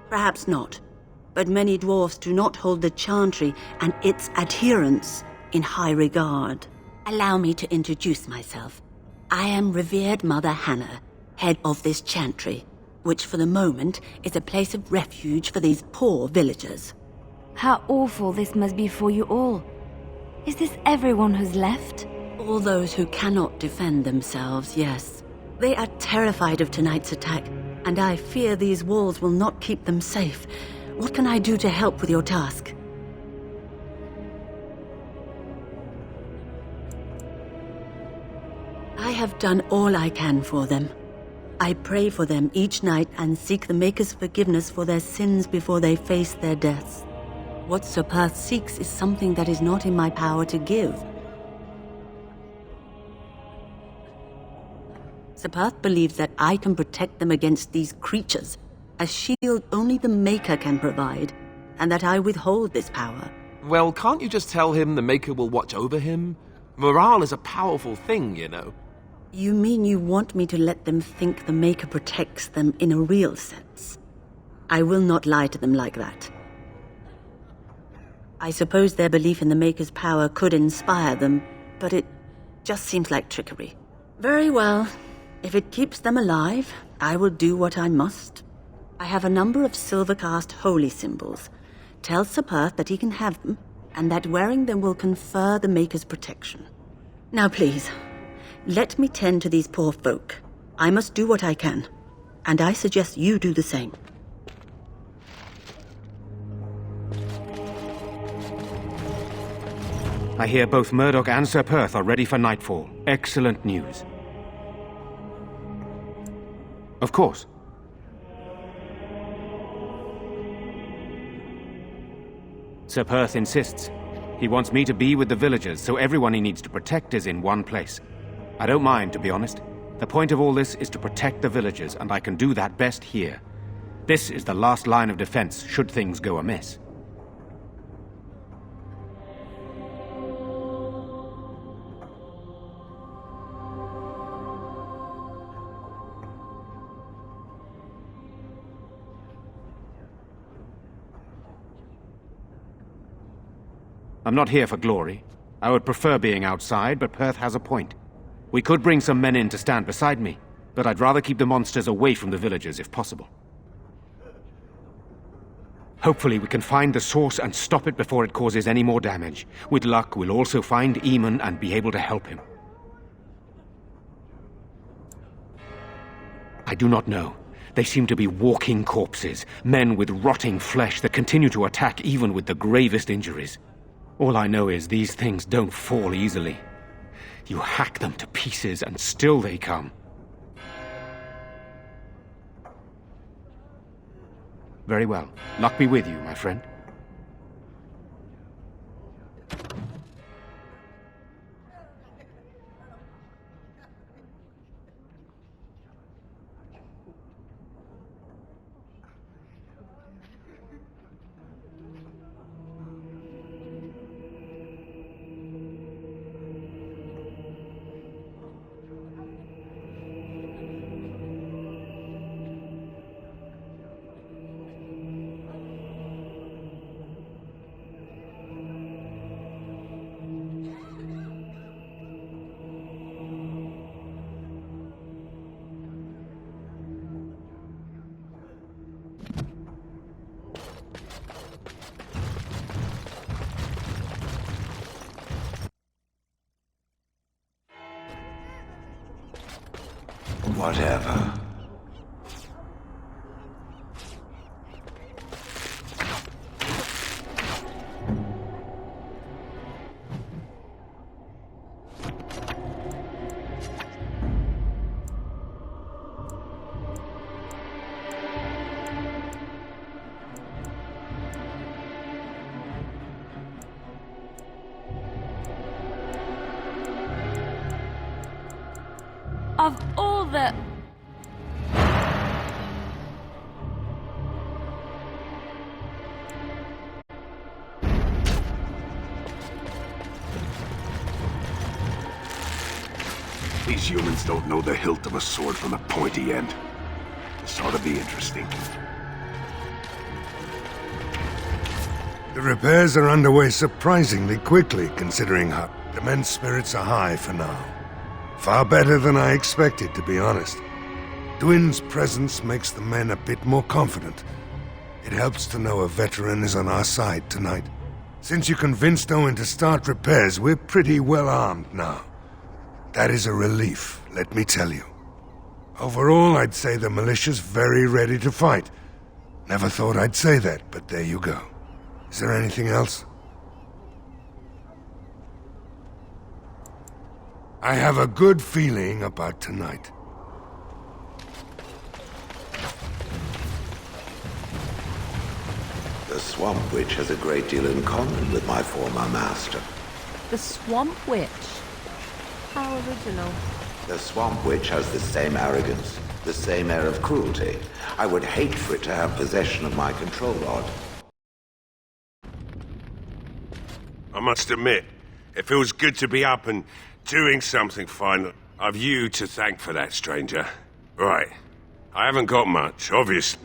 Perhaps not, but many dwarfs do not hold the Chantry and its adherents in high regard. Allow me to introduce myself. I am revered Mother Hannah, head of this Chantry, which for the moment is a place of refuge for these poor villagers. How awful this must be for you all. Is this everyone who's left? All those who cannot defend themselves, yes. They are terrified of tonight's attack, and I fear these walls will not keep them safe. What can I do to help with your task? I have done all I can for them. I pray for them each night and seek the Maker's forgiveness for their sins before they face their deaths. What Sir Perth seeks is something that is not in my power to give. Sir Perth believes that I can protect them against these creatures, a shield only the Maker can provide, and that I withhold this power. Well, can't you just tell him the Maker will watch over him? Morale is a powerful thing, you know. You mean you want me to let them think the Maker protects them in a real sense? I will not lie to them like that. I suppose their belief in the Maker's power could inspire them, but it just seems like trickery. Very well. If it keeps them alive, I will do what I must. I have a number of silver-cast holy symbols. Tell Sir Perth that he can have them, and that wearing them will confer the Maker's protection. Now please, let me tend to these poor folk. I must do what I can, and I suggest you do the same. I hear both Murdoch and Sir Perth are ready for nightfall. Excellent news. Of course. Sir Perth insists. He wants me to be with the villagers, so everyone he needs to protect is in one place. I don't mind, to be honest. The point of all this is to protect the villagers, and I can do that best here. This is the last line of defense, should things go amiss. I'm not here for glory. I would prefer being outside, but Perth has a point. We could bring some men in to stand beside me, but I'd rather keep the monsters away from the villagers if possible. Hopefully we can find the source and stop it before it causes any more damage. With luck, we'll also find Eamon and be able to help him. I do not know. They seem to be walking corpses, men with rotting flesh that continue to attack even with the gravest injuries. All I know is these things don't fall easily. You hack them to pieces and still they come. Very well. Luck be with you, my friend. Whatever. Of all the... These humans don't know the hilt of a sword from the pointy end. This ought to be interesting. The repairs are underway surprisingly quickly, considering how the men's spirits are high for now. Far better than I expected, to be honest. Dwin's presence makes the men a bit more confident. It helps to know a veteran is on our side tonight. Since you convinced Owen to start repairs, we're pretty well armed now. That is a relief, let me tell you. Overall, I'd say the militia's very ready to fight. Never thought I'd say that, but there you go. Is there anything else? I have a good feeling about tonight. The Swamp Witch has a great deal in common with my former master. The Swamp Witch? How original. The Swamp Witch has the same arrogance, the same air of cruelty. I would hate for it to have possession of my control rod. I must admit, it feels good to be up and doing something finally. I've you to thank for that, stranger. Right. I haven't got much, obviously.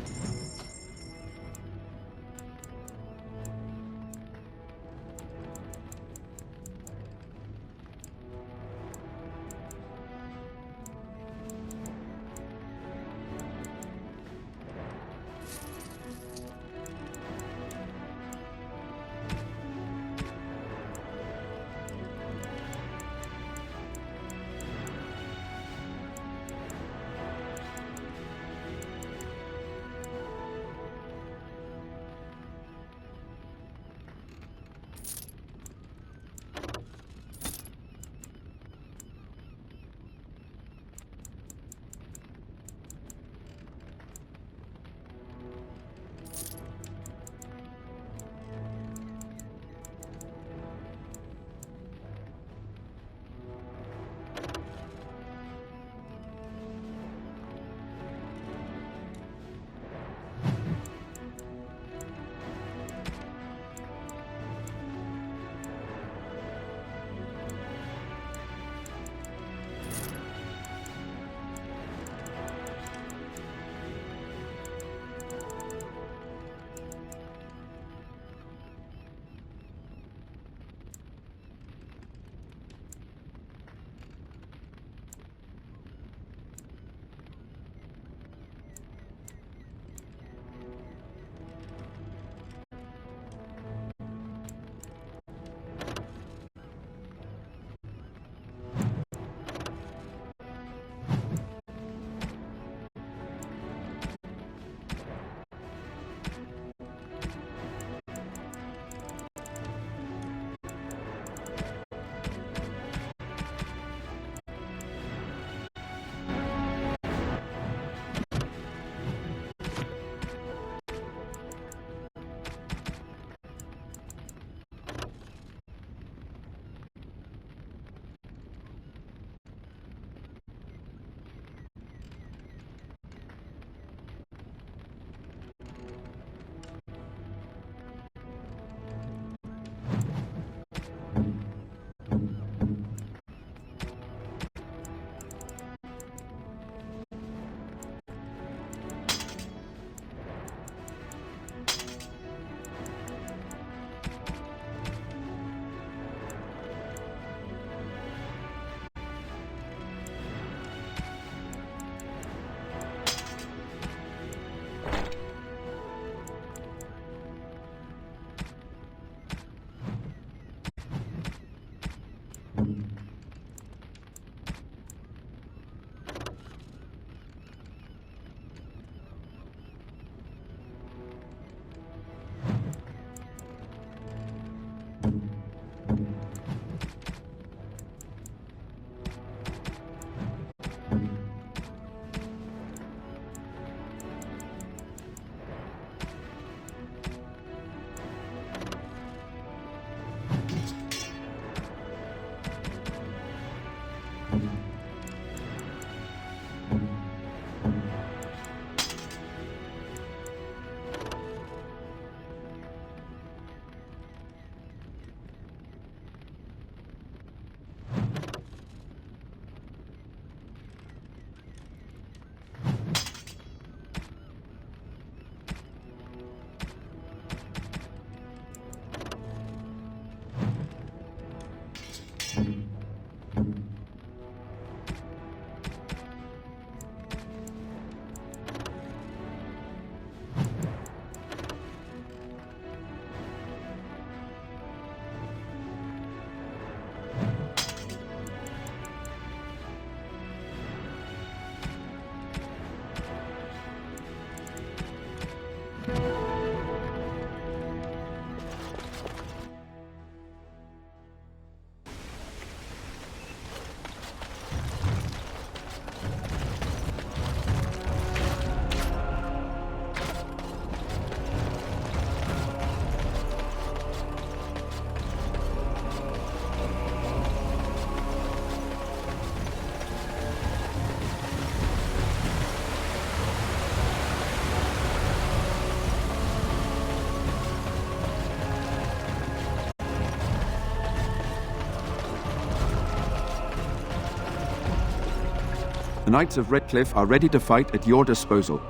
The Knights of Redcliffe are ready to fight at your disposal.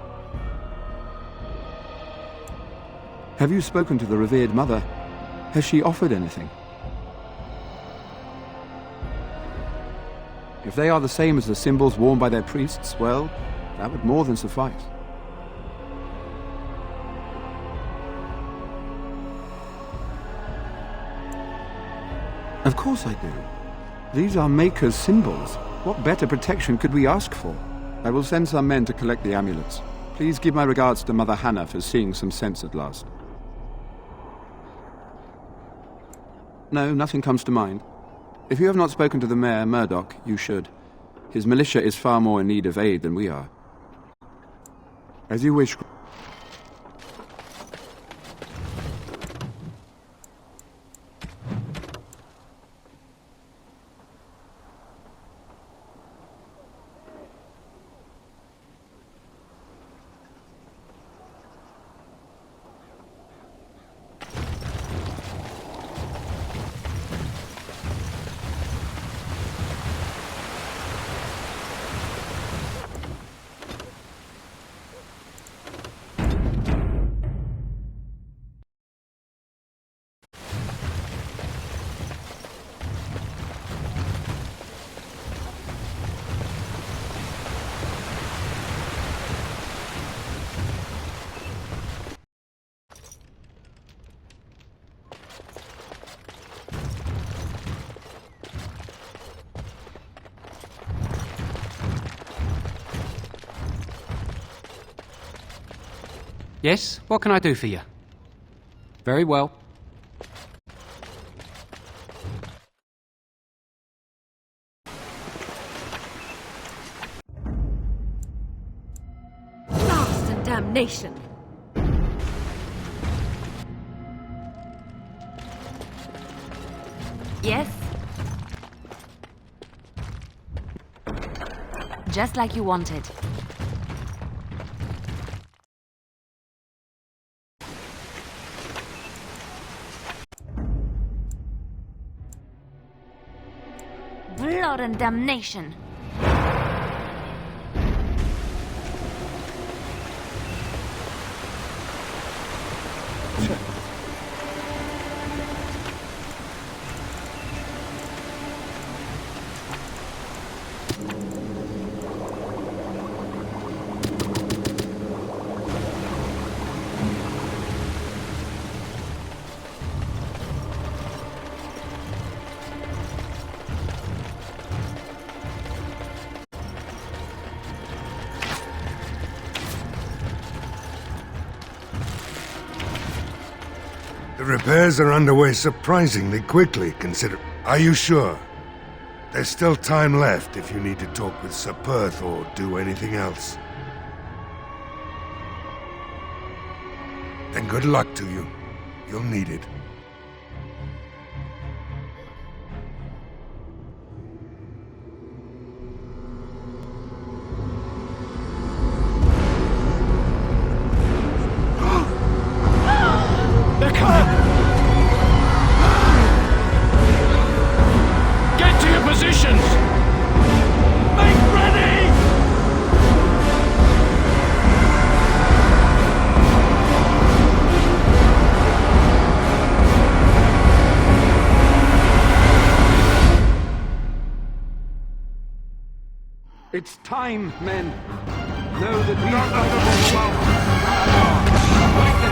Have you spoken to the revered mother? Has she offered anything? If they are the same as the symbols worn by their priests, well, that would more than suffice. Of course I do. These are Maker's symbols. What better protection could we ask for? I will send some men to collect the amulets. Please give my regards to Mother Hannah for seeing some sense at last. No, nothing comes to mind. If you have not spoken to the Mayor, Murdoch, you should. His militia is far more in need of aid than we are. As you wish. Yes? What can I do for you? Very well. Blast and damnation! Yes? Just like you wanted. Blood and damnation. The repairs are underway surprisingly quickly, consider... Are you sure? There's still time left if you need to talk with Sir Perth or do anything else. Then good luck to you. You'll need it. It's time, men. Know that we are like the giants. Learn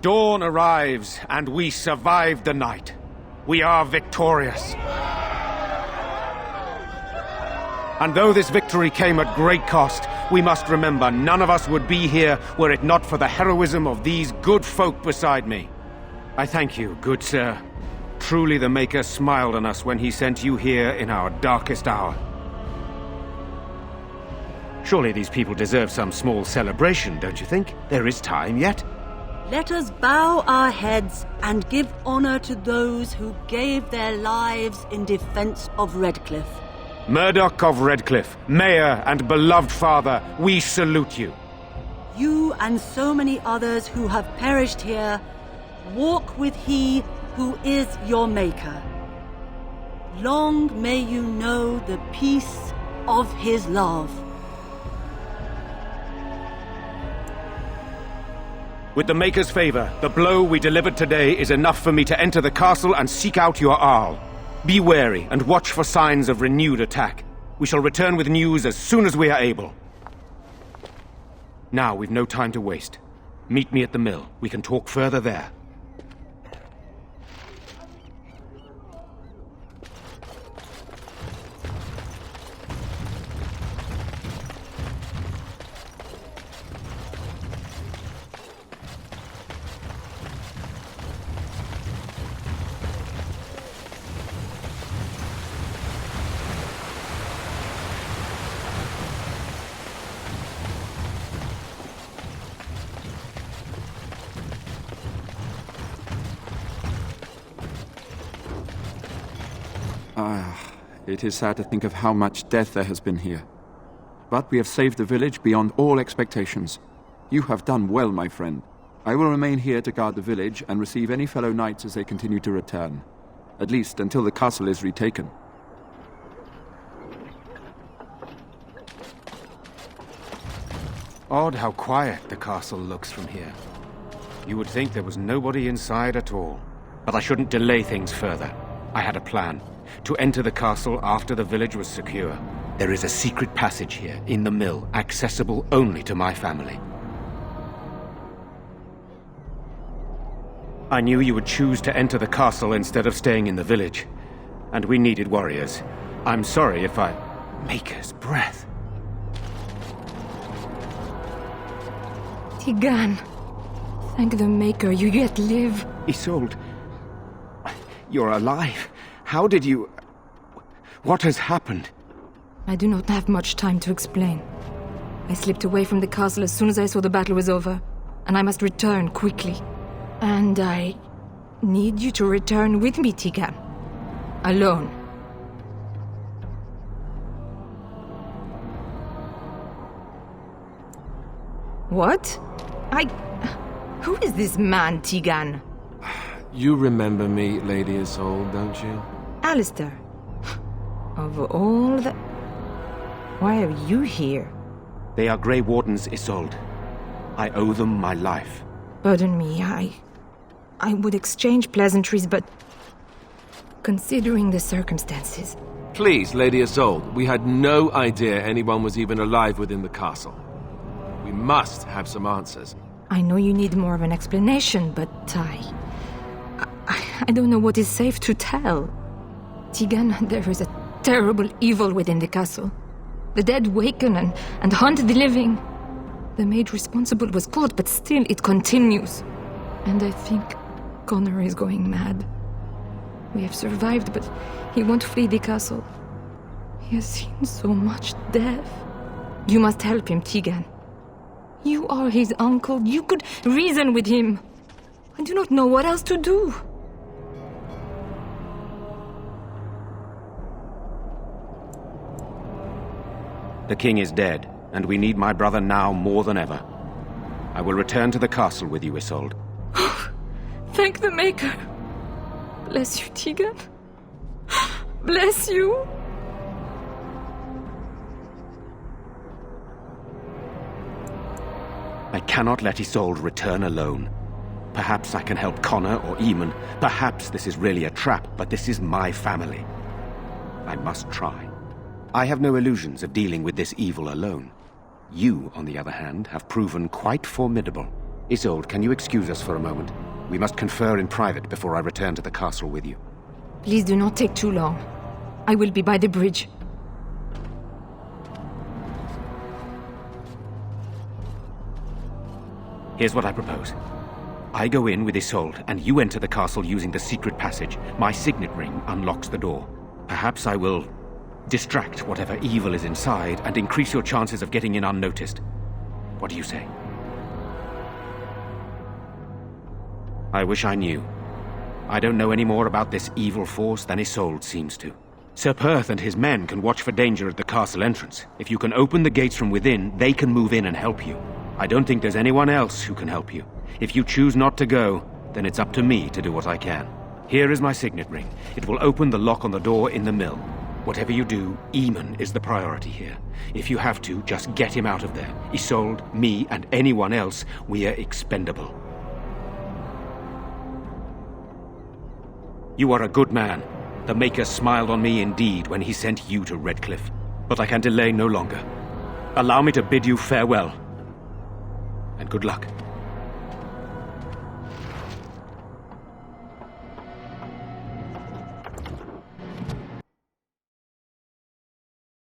Dawn arrives, and we survive the night. We are victorious. And though this victory came at great cost, we must remember none of us would be here were it not for the heroism of these good folk beside me. I thank you, good sir. Truly the Maker smiled on us when he sent you here in our darkest hour. Surely these people deserve some small celebration, don't you think? There is time yet. Let us bow our heads and give honor to those who gave their lives in defense of Redcliffe. Murdoch of Redcliffe, Mayor and beloved father, we salute you. You and so many others who have perished here, walk with he who is your Maker. Long may you know the peace of his love. With the Maker's favor, the blow we delivered today is enough for me to enter the castle and seek out your Arl. Be wary and watch for signs of renewed attack. We shall return with news as soon as we are able. Now we've no time to waste. Meet me at the mill. We can talk further there. It is sad to think of how much death there has been here. But we have saved the village beyond all expectations. You have done well, my friend. I will remain here to guard the village and receive any fellow knights as they continue to return. At least until the castle is retaken. Odd how quiet the castle looks from here. You would think there was nobody inside at all. But I shouldn't delay things further. I had a plan. To enter the castle after the village was secure. There is a secret passage here, in the mill, accessible only to my family. I knew you would choose to enter the castle instead of staying in the village. And we needed warriors. I'm sorry if I... Maker's breath. Tigan, thank the Maker you yet live. Isolde, you're alive. How did you... What has happened? I do not have much time to explain. I slipped away from the castle as soon as I saw the battle was over, and I must return quickly. And I need you to return with me, Tigan. Alone. What? Who is this man, Tigan? You remember me, Lady Isolde, don't you? Alistair. Of all the... Why are you here? They are Grey Wardens, Isolde. I owe them my life. Pardon me, I would exchange pleasantries, but... Considering the circumstances... Please, Lady Isolde, we had no idea anyone was even alive within the castle. We must have some answers. I know you need more of an explanation, but I don't know what is safe to tell. Tigan, there is a terrible evil within the castle. The dead waken and hunt the living. The maid responsible was caught, but still it continues. And I think Connor is going mad. We have survived, but he won't flee the castle. He has seen so much death. You must help him, Tigan. You are his uncle. You could reason with him. I do not know what else to do. The king is dead, and we need my brother now more than ever. I will return to the castle with you, Isolde. Thank the Maker. Bless you, Tigan. Bless you. I cannot let Isolde return alone. Perhaps I can help Connor or Eamon. Perhaps this is really a trap, but this is my family. I must try. I have no illusions of dealing with this evil alone. You, on the other hand, have proven quite formidable. Isolde, can you excuse us for a moment? We must confer in private before I return to the castle with you. Please do not take too long. I will be by the bridge. Here's what I propose. I go in with Isolde, and you enter the castle using the secret passage. My signet ring unlocks the door. Perhaps I will distract whatever evil is inside and increase your chances of getting in unnoticed. What do you say? I wish I knew. I don't know any more about this evil force than Isolde seems to. Sir Perth and his men can watch for danger at the castle entrance. If you can open the gates from within, they can move in and help you. I don't think there's anyone else who can help you. If you choose not to go, then it's up to me to do what I can. Here is my signet ring. It will open the lock on the door in the mill. Whatever you do, Eamon is the priority here. If you have to, just get him out of there. Isolde, me, and anyone else, we are expendable. You are a good man. The Maker smiled on me indeed when he sent you to Redcliffe. But I can delay no longer. Allow me to bid you farewell. And good luck.